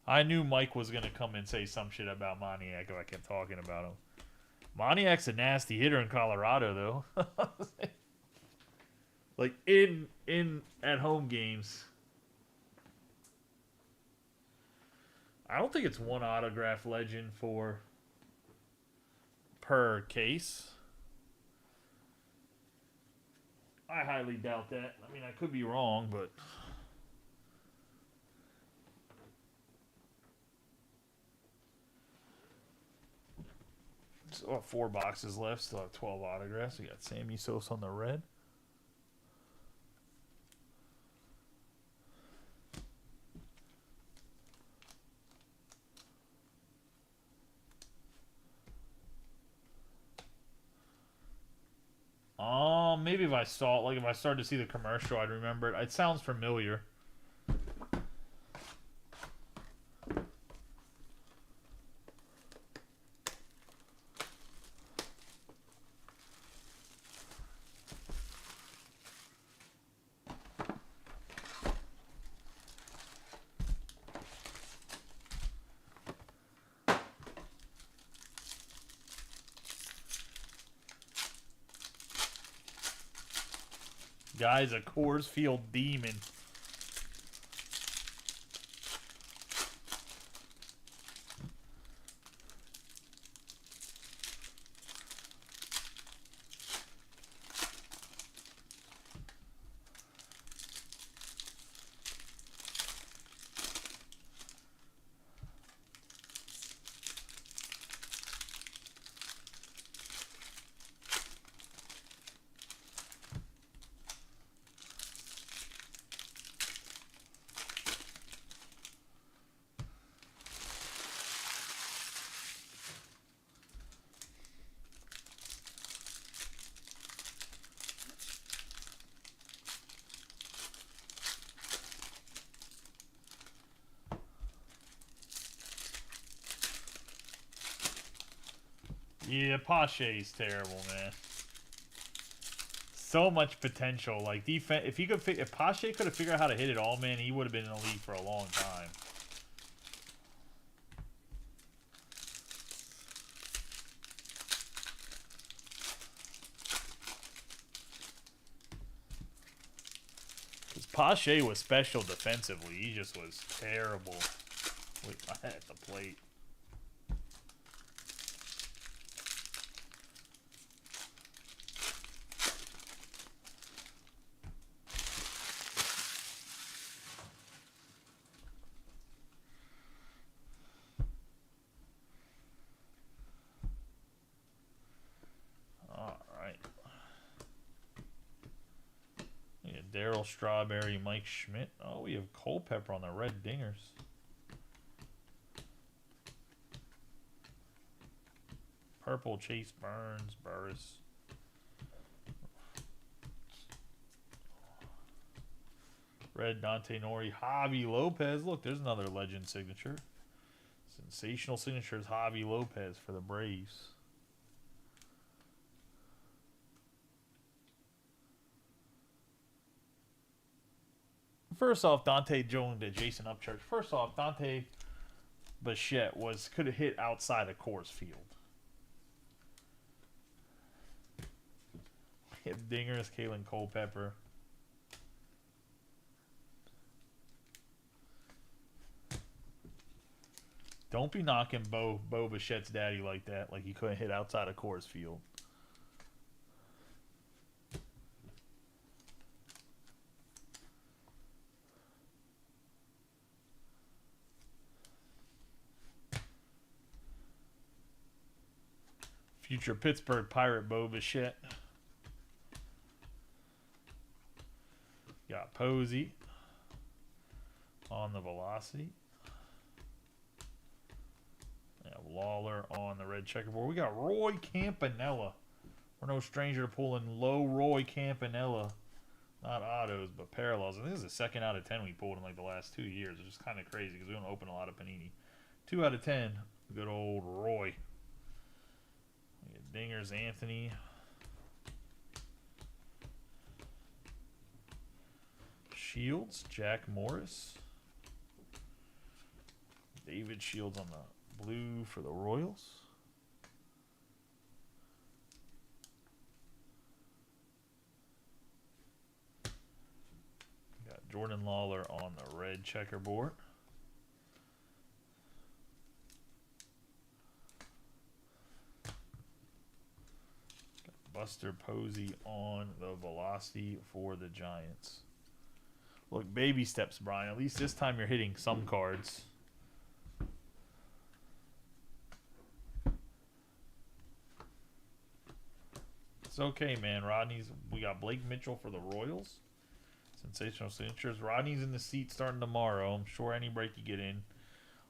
I knew Mike was going to come and say some shit about Moniak if I kept talking about him. Moniak's a nasty hitter in Colorado, though. Like, in at-home games. I don't think it's one autograph legend per case. I highly doubt that. I mean, I could be wrong, but still have 4 boxes left. Still have 12 autographs. We got Sammy Sosa on the red. Maybe if I saw it, like if I started to see the commercial, I'd remember it. It sounds familiar. Guy's a Coors Field demon. Yeah, Pache's terrible, man. So much potential. Like defense, if Pache could have figured out how to hit it all, man, he would have been in the league for a long time. Because Pache was special defensively. He just was terrible. Wait, at the plate. Daryl Strawberry, Mike Schmidt. Oh, we have Culpepper on the red dingers. Purple, Chase Burns, Burris. Red, Dante Nori, Javi Lopez. Look, there's another legend signature. Sensational signatures, Javi Lopez for the Braves. First off, Dante Jones and Jason Upchurch. First off, Dante Bichette could have hit outside of Coors Field. We have dingers, Kalen Culpepper. Don't be knocking Bo Bichette's daddy like that, like he couldn't hit outside of Coors Field. Future Pittsburgh Pirate Bo Bichette. Got Posey on the velocity. Lawler on the red checkerboard. We got Roy Campanella. We're no stranger to pulling low Roy Campanella. Not autos, but parallels. I think this is the second out of 10 we pulled in like the last 2 years. It's just kind of crazy because we don't open a lot of Panini. 2 out of 10. Good old Roy. We got dingers, Anthony. Shields, Jack Morris. David Shields on the blue for the Royals. Got Jordan Lawler on the red checkerboard. Buster Posey on the velocity for the Giants. Look, baby steps, Brian. At least this time you're hitting some cards. It's okay, man. We got Blake Mitchell for the Royals. Sensational signatures. Rodney's in the seat starting tomorrow. I'm sure any break you get in.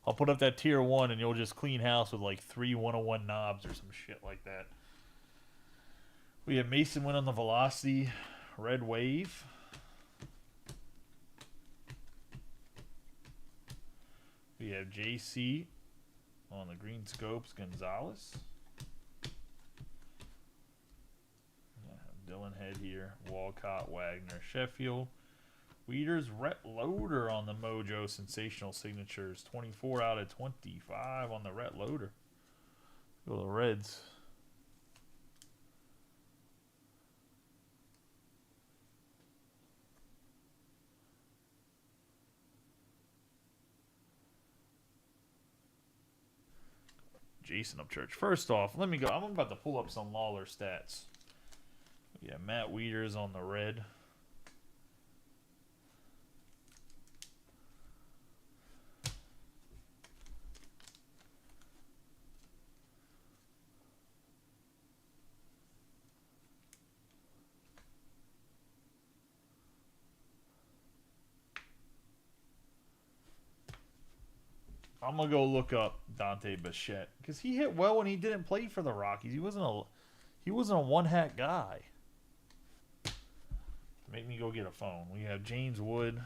I'll put up that tier 1 and you'll just clean house with like 3 101 knobs or some shit like that. We have Mason Wynn on the velocity. Red Wave. We have JC on the green scopes. Gonzalez. Dylan Head here. Walcott, Wagner, Sheffield. Weeders, Rhett Loader on the Mojo Sensational Signatures. 24 out of 25 on the Rhett Loader. Go to the Reds. Jason Upchurch. First off, let me go. I'm about to pull up some Lawler stats. Yeah, Matt Wieters on the red. I'm gonna go look up Dante Bichette because he hit well when he didn't play for the Rockies. He wasn't a one hat guy. Make me go get a phone. We have James Wood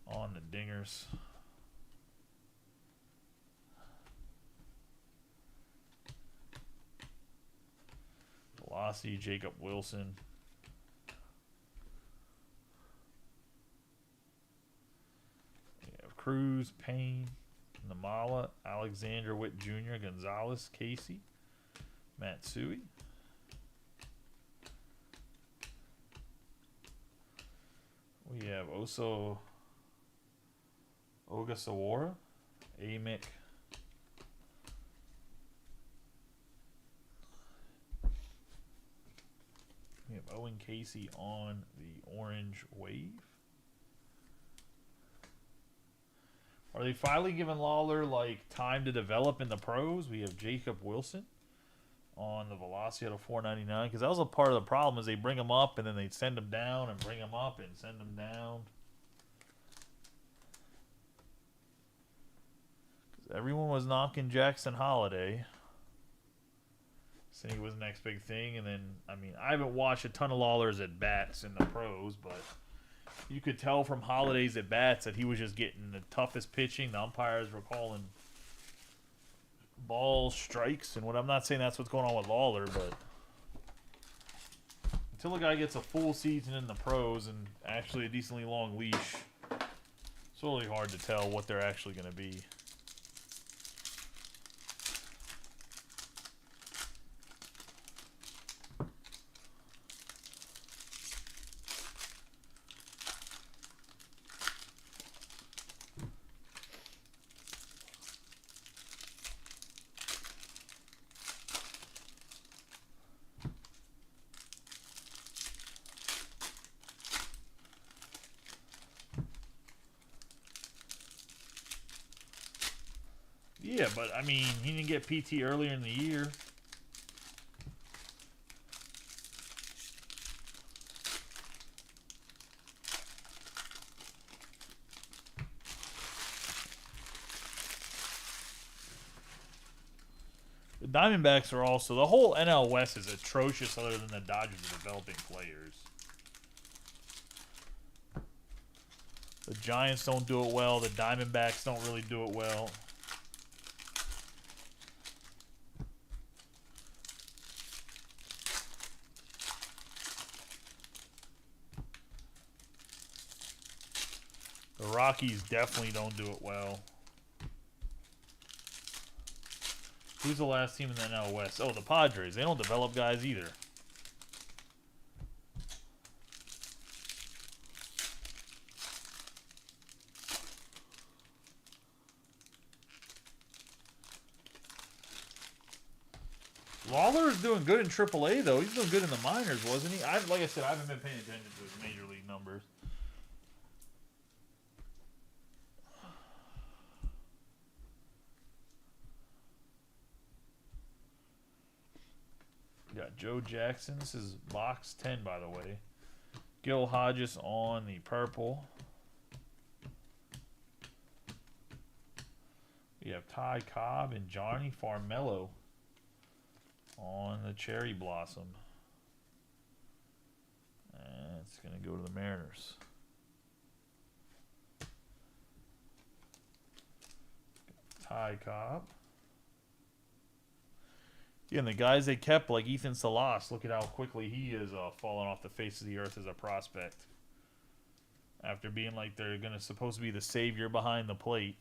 on the dingers. Velocity, Jacob Wilson. We have Cruz, Payne, Namala, Alexander Witt Jr., Gonzalez, Casey, Matsui. We have Ogasawara, Amick. We have Owen Casey on the orange wave. Are they finally giving Lawler like time to develop in the pros? We have Jacob Wilson on the velocity out of 499 because that was a part of the problem is they bring him up and then they send him down and bring him up and send him down. Because everyone was knocking Jackson Holiday. Saying he was the next big thing. And then, I mean, I haven't watched a ton of Lawler's at bats in the pros, but you could tell from Holiday's at bats that he was just getting the toughest pitching. The umpires were calling balls, strikes, and what I'm not saying that's what's going on with Lawler, but until a guy gets a full season in the pros and actually a decently long leash, it's really hard to tell what they're actually going to be. Yeah, but, I mean, he didn't get PT earlier in the year. The Diamondbacks are also... The whole NL West is atrocious other than the Dodgers are developing players. The Giants don't do it well. The Diamondbacks don't really do it well. The Rockies definitely don't do it well. Who's the last team in the NL West? Oh, the Padres. They don't develop guys either. Lawler's doing good in AAA though. He's doing good in the minors, wasn't he? Like I said, I haven't been paying attention to his major league numbers. We got Joe Jackson. This is box 10, by the way. Gil Hodges on the purple. We have Ty Cobb and Johnny Farmello on the cherry blossom. And it's going to go to the Mariners. Ty Cobb. Yeah, and the guys they kept, like Ethan Salas, look at how quickly he is falling off the face of the earth as a prospect. After being like they're supposed to be the savior behind the plate.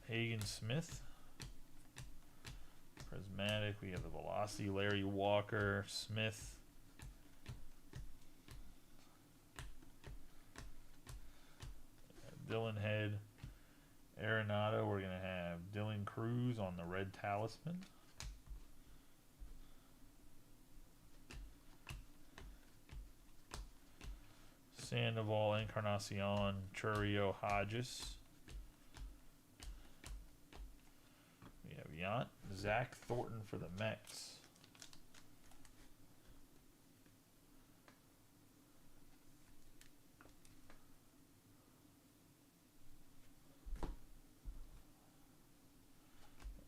Hagen Smith. Prismatic. We have the Velocity. Larry Walker. Smith. Dylan Head. Arenado. We're going to have Dylan Cruz on the red talisman. Sandoval, Encarnacion, Churio, Hodges. We have Yant, Zach Thornton for the Mets.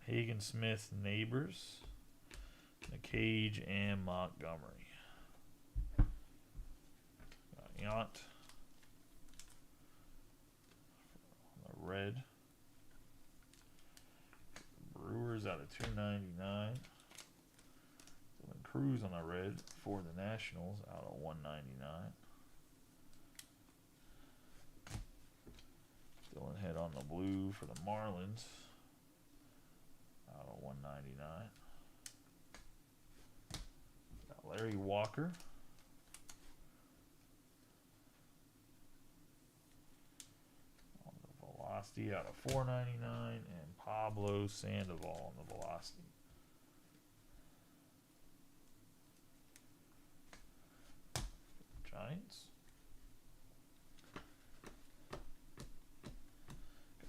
Hagen Smith, Neighbors, McCage, and Montgomery. Got Yant. The red. Brewers out of 299. Dylan Cruz on the red for the Nationals out of 199. Dylan Head on the blue for the Marlins out of 199. Got Larry Walker. On the Velocity out of 499 and Pablo Sandoval on the Velocity. Giants.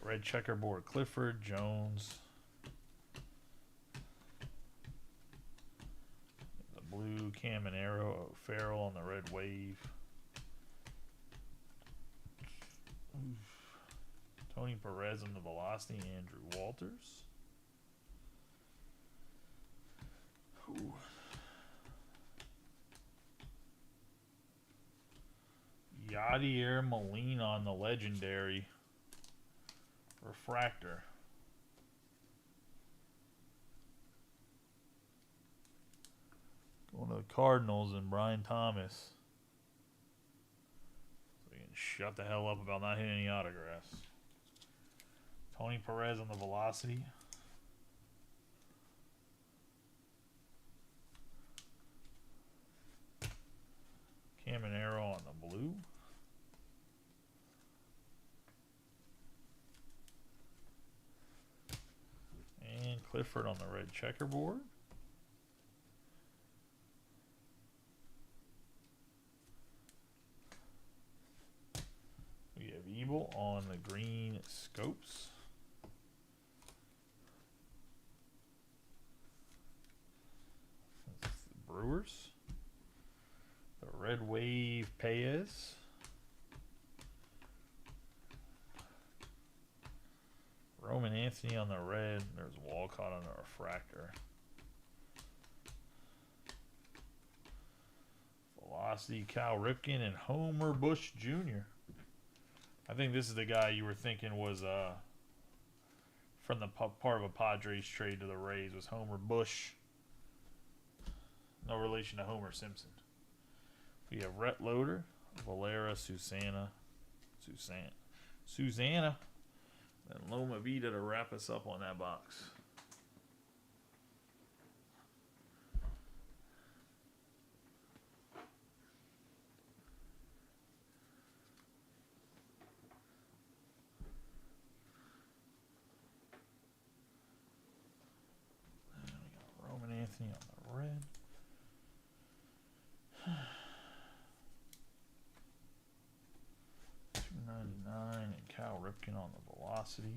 Red checkerboard Clifford, Jones. The blue Caminero, Farrell on the red wave. Tony Perez on the Velocity, Andrew Walters. Ooh. Yadier Molina on the legendary refractor. Going to the Cardinals and Brian Thomas. So you can shut the hell up about not hitting any autographs. Tony Perez on the Velocity. Caminero on the blue. And Clifford on the red checkerboard. We have Evil on the green scopes. That's the Brewers. The red wave Paez. Roman Anthony on the red. There's Walcott on the refractor. Velocity Cal Ripken and Homer Bush Jr. I think this is the guy you were thinking was from the part of a Padres trade to the Rays was Homer Bush. No relation to Homer Simpson. We have Rhett Loader, Valera, Susanna, and Loma Vida to wrap us up on that box. Working on the velocity.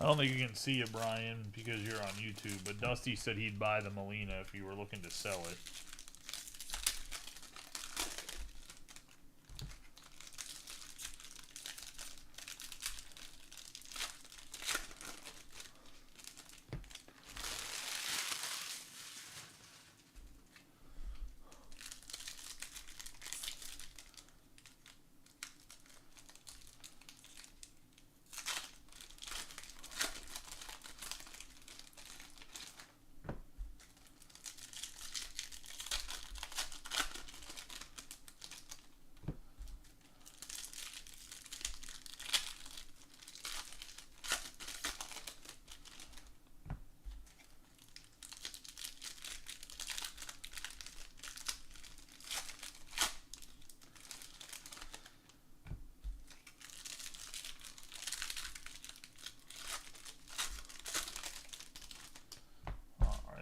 I don't think you can see it, Brian, because you're on YouTube, but Dusty said he'd buy the Molina if you were looking to sell it.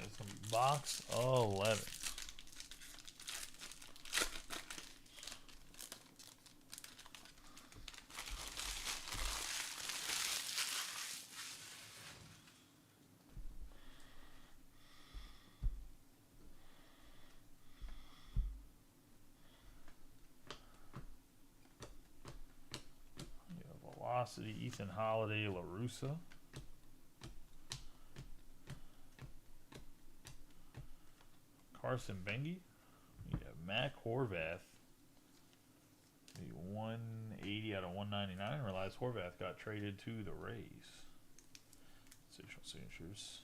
It's going to be box 11. Velocity, Ethan Holiday, La Russa. Carson Bengi. We have Mac Horvath. The 180 out of 199. Realize Horvath got traded to the Rays. Sensational signatures.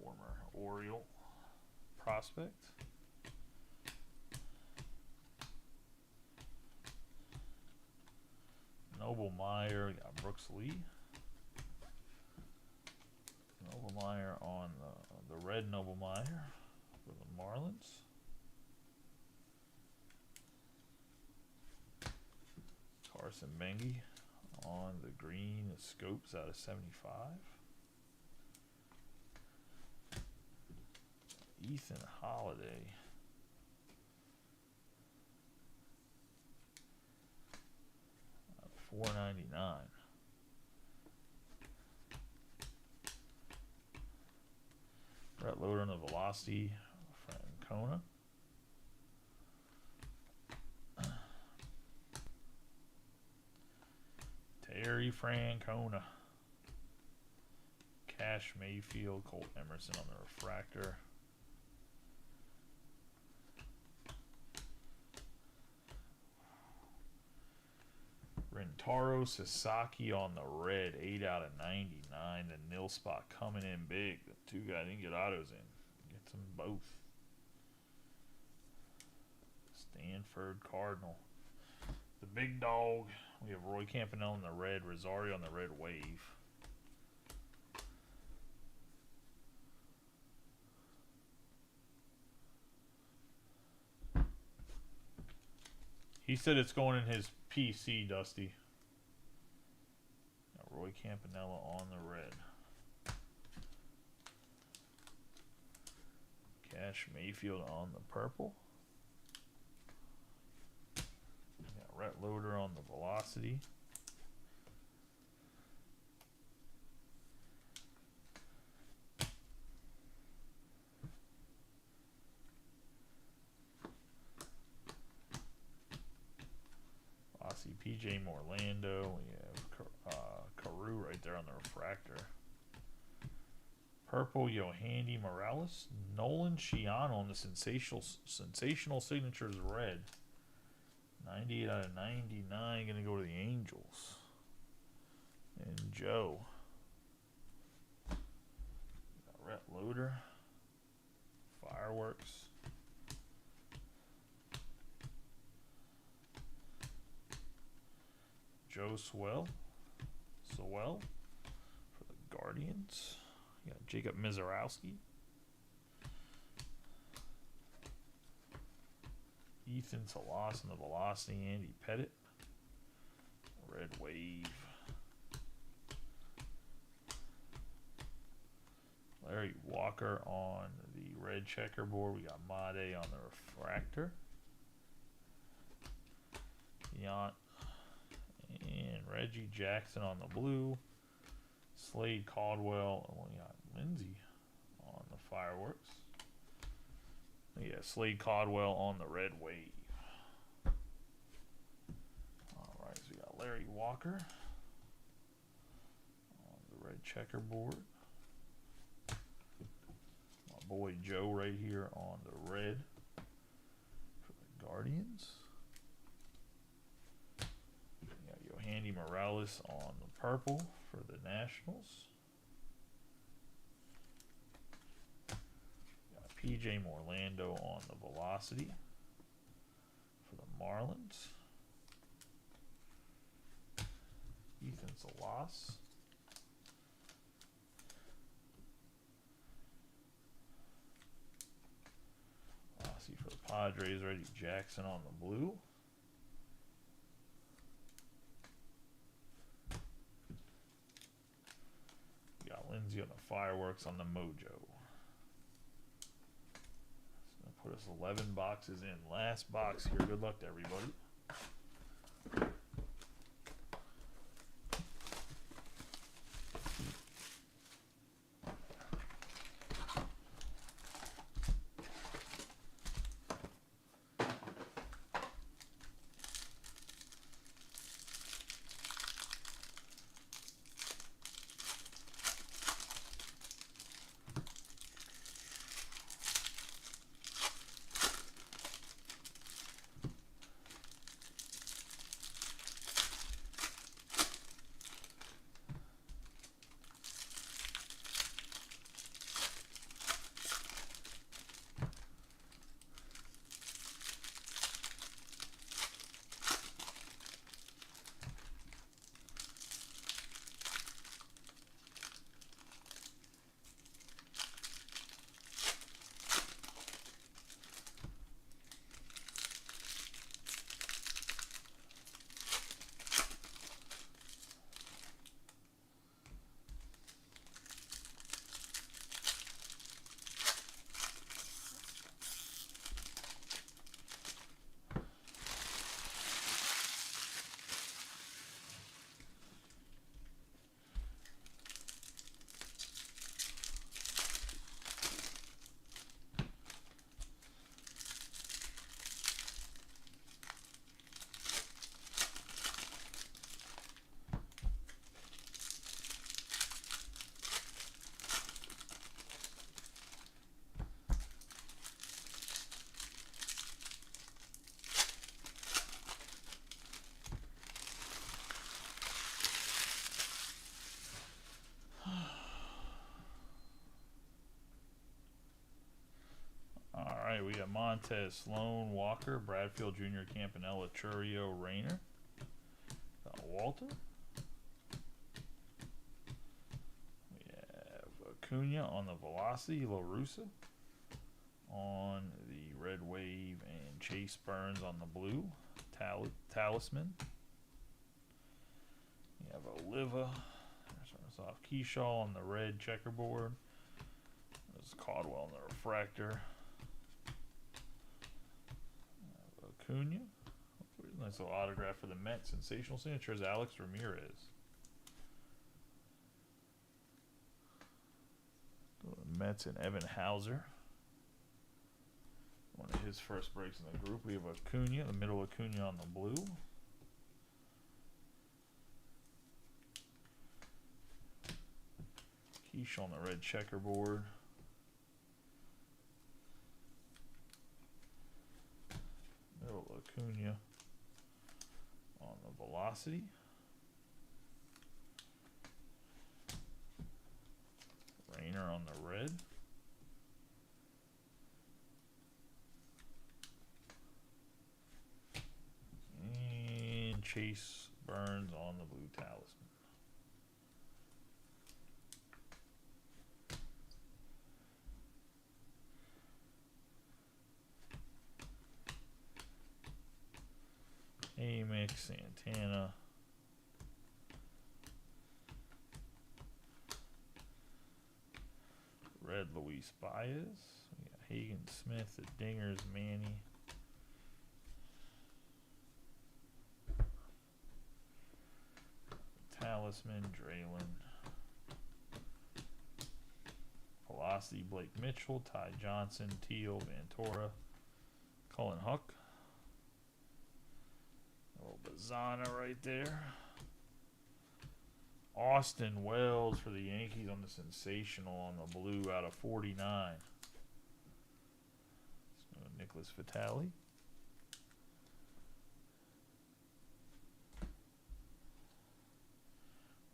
Former Oriole prospect. Noble Meyer. We got Brooks Lee. Noble Meyer on the red Noble Meyer for the Marlins. Carson Bengi on the green Scopes out of 75. Ethan Holiday. $4.99. Brett Loader on the velocity. Francona. Terry Francona. Cash Mayfield. Colt Emerson on the refractor. Rintaro Sasaki on the red, 8 out of 99. The nil spot coming in big. The two guys didn't get autos in. Gets them both. Stanford Cardinal. The big dog. We have Roy Campanella on the red, Rosario on the red wave. He said it's going in his PC, Dusty. Got Roy Campanella on the red. Cash Mayfield on the purple. Got Rhett Loader on the velocity. PJ Morlando. We have Carew right there on the refractor. Purple, Yohandy Morales. Nolan Shiano on the sensational signatures red. 98 out of 99. Going to go to the Angels. And Joe. Rhett Loader. Fireworks. Joe Swell for the Guardians. You got Jacob Mizorowski. Ethan Salas in the Velocity. Andy Pettit. Red Wave. Larry Walker on the red checkerboard. We got Made on the refractor. Yant and Reggie Jackson on the blue. Slade Caldwell. Oh, we got Lindsay on the fireworks. Yeah, Slade Caldwell on the red wave. Alright, so we got Larry Walker on the red checkerboard. My boy Joe right here on the red for the Guardians. Yohandy Morales on the purple for the Nationals. Got PJ Morlando on the Velocity for the Marlins. Ethan Salas. Velocity for the Padres. Reggie Jackson on the blue. Lindsay on the fireworks on the Mojo. It's going to put us 11 boxes in. Last box here. Good luck to everybody. Alright, we got Montez, Sloan, Walker, Bradfield Jr., Campanella, Churio, Rayner. Got Walter. We have Acuna on the Velocity, La Russa on the red wave, and Chase Burns on the blue, Talisman. We have Oliva. Starts off Keyshaw on the red checkerboard. There's Caldwell on the refractor. Acuna. Nice little autograph for the Mets. Sensational signatures, Alex Ramirez. Mets and Evan Hauser. One of his first breaks in the group. We have Acuna, the middle Acuna on the blue. Quiche on the red checkerboard. Middle Acuna on the velocity. Rainer on the red. And Chase Burns on the blue talisman. Amick, Santana. Red Luis Baez. We got Hagen Smith, the Dingers, Manny. Talisman, Draylon. Velocity, Blake Mitchell, Ty Johnson, Teal, Ventura, Cullen Huck. A little Bazana right there. Austin Wells for the Yankees on the sensational on the blue out of 49. So Nicholas Vitale.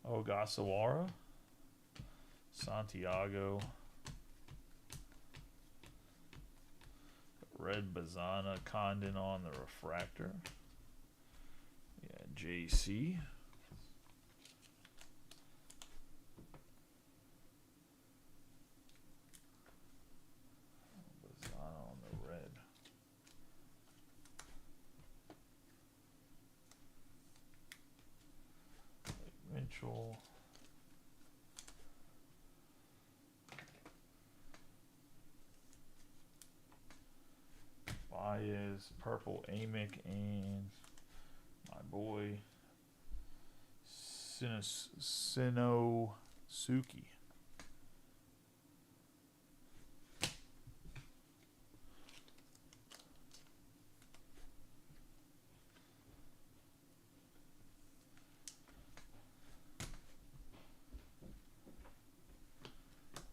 Ogasawara. Santiago. Red Bazana, Condon on the refractor. Yeah, JC. Bazana on the red. Mitchell. Baez, purple Amick, and my boy Sinosuke.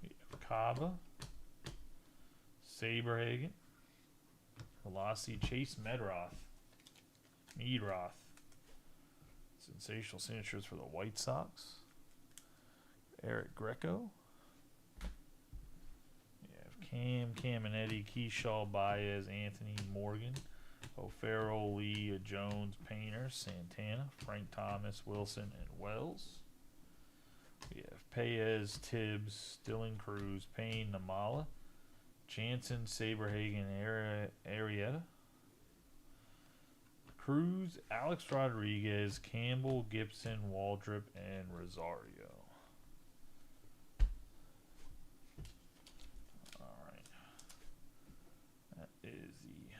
We have Kaba, Saberhagen. Velocity, Chase Meadroth. Sensational signatures for the White Sox. Eric Greco. You have Cam and Eddie, Keyshaw, Baez, Anthony, Morgan, O'Farrell, Lee, Jones, Painter, Santana, Frank Thomas, Wilson, and Wells. We have Paez, Tibbs, Dylan Cruz, Payne, Namala, Jansen, Saberhagen, Arrieta, Cruz, Alex Rodriguez, Campbell, Gibson, Waldrop, and Rosario. Alright. That is the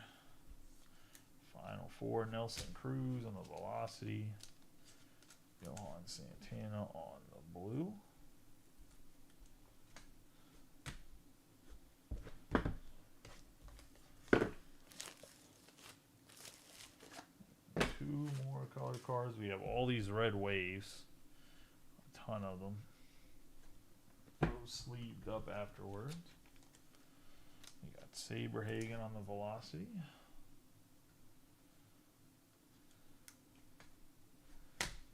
final four. Nelson Cruz on the velocity. Johan Santana on the blue. Two more color cards. We have all these red waves. A ton of them. Those sleeved up afterwards. We got Saberhagen on the velocity.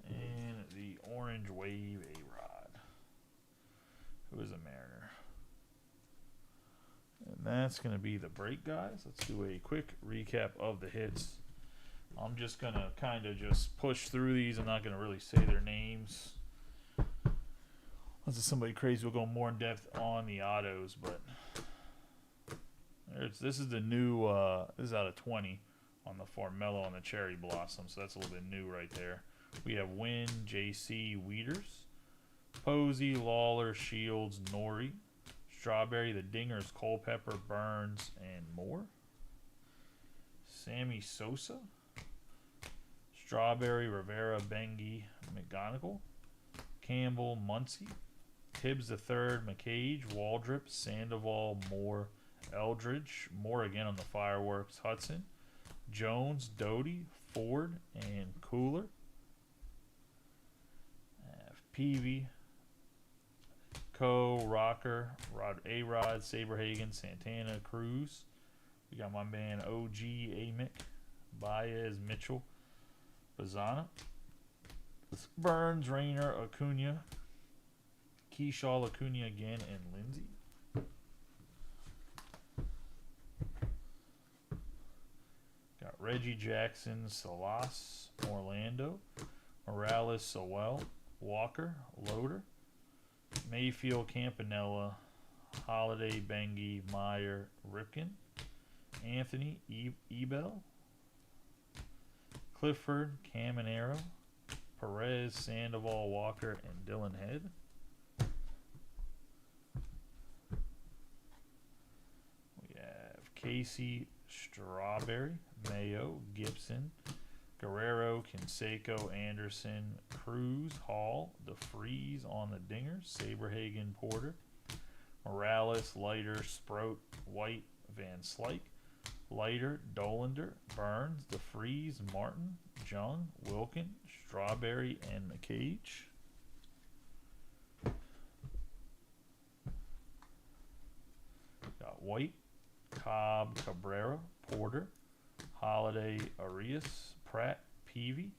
And the orange wave A-Rod, who is a Mariner. And that's going to be the break, guys. Let's do a quick recap of the hits. I'm just going to kind of just push through these. I'm not going to really say their names. Unless it's somebody crazy, we'll go more in depth on the autos. But this is the new, this is out of 20 on the Formello and the Cherry Blossom. So that's a little bit new right there. We have Wynn, JC, Wieters, Posey, Lawler, Shields, Nori, Strawberry, the Dingers, Culpepper, Burns, and more. Sammy Sosa, Strawberry, Rivera, Bengi, McGonigal, Campbell, Muncy, Tibbs III, McCage, Waldrop, Sandoval, Moore, Eldridge, Moore again on the fireworks, Hudson, Jones, Doty, Ford, and Cooler. Peavy, Corico, Rocker, A-Rod, Saberhagen, Santana, Cruz. We got my man OG, Amick, Baez, Mitchell, Bazana, Burns, Rayner, Acuna, Keyshaw, Acuna again, and Lindsey. Got Reggie Jackson, Salas, Orlando, Morales, Sowell, Walker, Loader, Mayfield, Campanella, Holiday, Bengi, Meyer, Ripken, Anthony, Ebel, Clifford, Caminero, Perez, Sandoval, Walker, and Dylan Head. We have Casey, Strawberry, Mayo, Gibson, Guerrero, Canseco, Anderson, Cruz, Hall, DeFreeze on the dingers, Saberhagen, Porter, Morales, Leiter, Sproat, White, Van Slyke, Leiter, Dolander, Burns, DeFreeze, Martin, Jung, Wilkin, Strawberry, and McCage. Got White, Cobb, Cabrera, Porter, Holiday, Arias, Pratt, Peavy,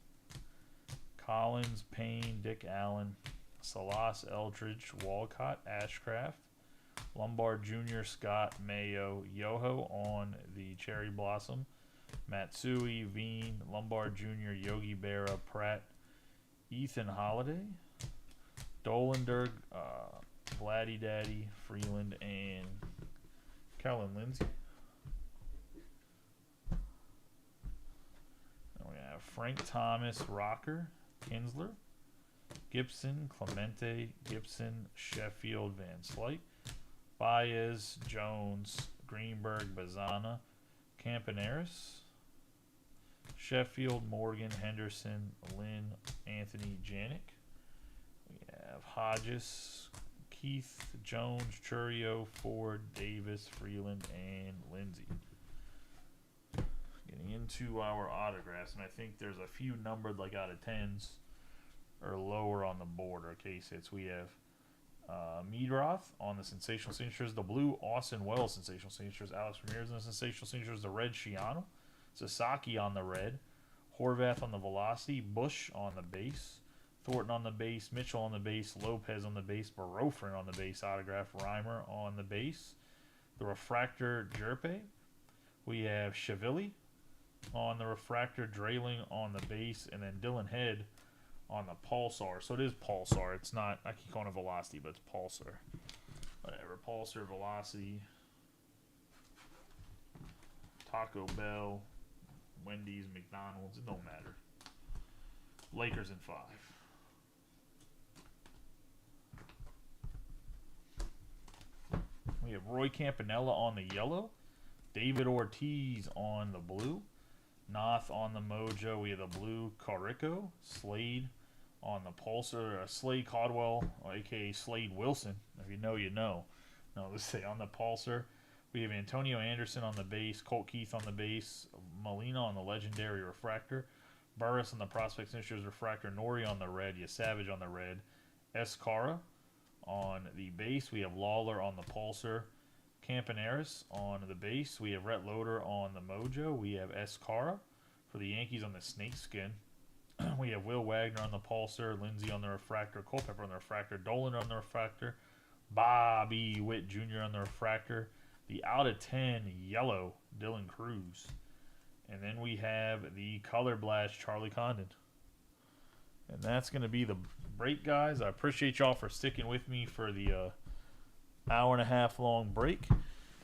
Collins, Payne, Dick Allen, Salas, Eldridge, Walcott, Ashcraft, Lombard Jr., Scott, Mayo, Yoho on the Cherry Blossom, Matsui, Veen, Lombard Jr., Yogi Berra, Pratt, Ethan Holiday, Dolander, Vladdy Daddy, Freeland, and Kellen Lindsey. Then we have Frank Thomas, Rocker, Kinsler, Gibson, Clemente, Gibson, Sheffield, Van Slyke, Baez, Jones, Greenberg, Bazana, Campaneris, Sheffield, Morgan, Henderson, Lynn, Anthony, Janik. We have Hodges, Keith, Jones, Churio, Ford, Davis, Freeland, and Lindsey. Getting into our autographs, and I think there's a few numbered like out of 10s or lower on the board. Our case hits. We have Meadroth on the sensational signatures, the blue Austin Wells sensational signatures, Alex Ramirez on the sensational signatures, the red Shiano, Sasaki on the red, Horvath on the velocity, Bush on the base, Thornton on the base, Mitchell on the base, Lopez on the base, Barofrin on the base, autograph, Reimer on the base, the refractor Jerpe. We have Shavilli on the refractor, Drayling on the base, and then Dylan Head on the Pulsar. So it is Pulsar. It's not, I keep calling it Velocity, but it's Pulsar. Whatever. Pulsar, Velocity, Taco Bell, Wendy's, McDonald's. It don't matter. Lakers in 5. We have Roy Campanella on the yellow, David Ortiz on the blue, Noth on the Mojo. We have the blue Corico, Slade on the Pulsar, Slade Caldwell, a.k.a. Slade Wilson. If you know, you know. No, let's say on the Pulsar. We have Antonio Anderson on the base, Colt Keith on the base, Molina on the legendary refractor, Burris on the prospect signatures refractor, Nori on the red, Savage on the red, Escara on the base. We have Lawler on the Pulsar, Campaneris on the base. We have Rhett Loader on the Mojo. We have Escara for the Yankees on the snakeskin. We have Will Wagner on the Pulsar, Lindsey on the refractor, Culpepper on the refractor, Dolan on the refractor, Bobby Witt Jr. on the refractor, the out of 10 yellow Dylan Cruz, and then we have the color blast Charlie Condon. And that's going to be the break, guys. I appreciate y'all for sticking with me for the hour and a half long break.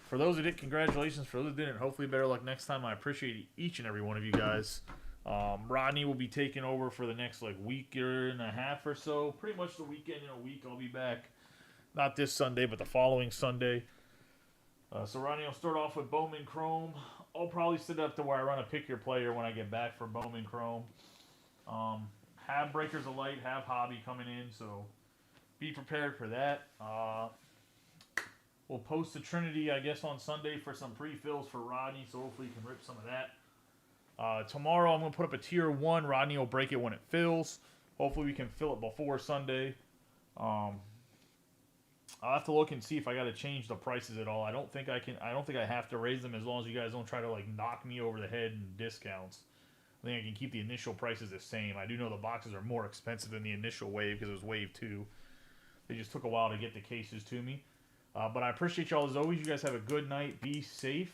For those who did, congratulations. For those who didn't, hopefully better luck next time. I appreciate each and every one of you guys. Rodney will be taking over for the next week and a half or so. Pretty much the weekend in a week. I'll be back. Not this Sunday, but the following Sunday. So Rodney will start off with Bowman Chrome. I'll probably sit up to where I run a pick your player when I get back for Bowman Chrome. Have Breakers of Light, have Hobby coming in, so be prepared for that. We'll post the Trinity, I guess, on Sunday for some pre-fills for Rodney, so hopefully he can rip some of that. Tomorrow I'm going to put up a Tier 1. Rodney will break it when it fills. Hopefully we can fill it before Sunday. I'll have to look and see if I got to change the prices at all. I don't think I can. I don't think I have to raise them as long as you guys don't try to like knock me over the head in discounts. I think I can keep the initial prices the same. I do know the boxes are more expensive than the initial wave because it was wave 2. They just took a while to get the cases to me. But I appreciate y'all as always. You guys have a good night. Be safe.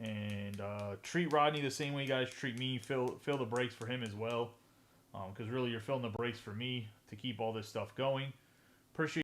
And treat Rodney the same way you guys treat me. Fill the brakes for him as well. Because really you're filling the brakes for me to keep all this stuff going. Appreciate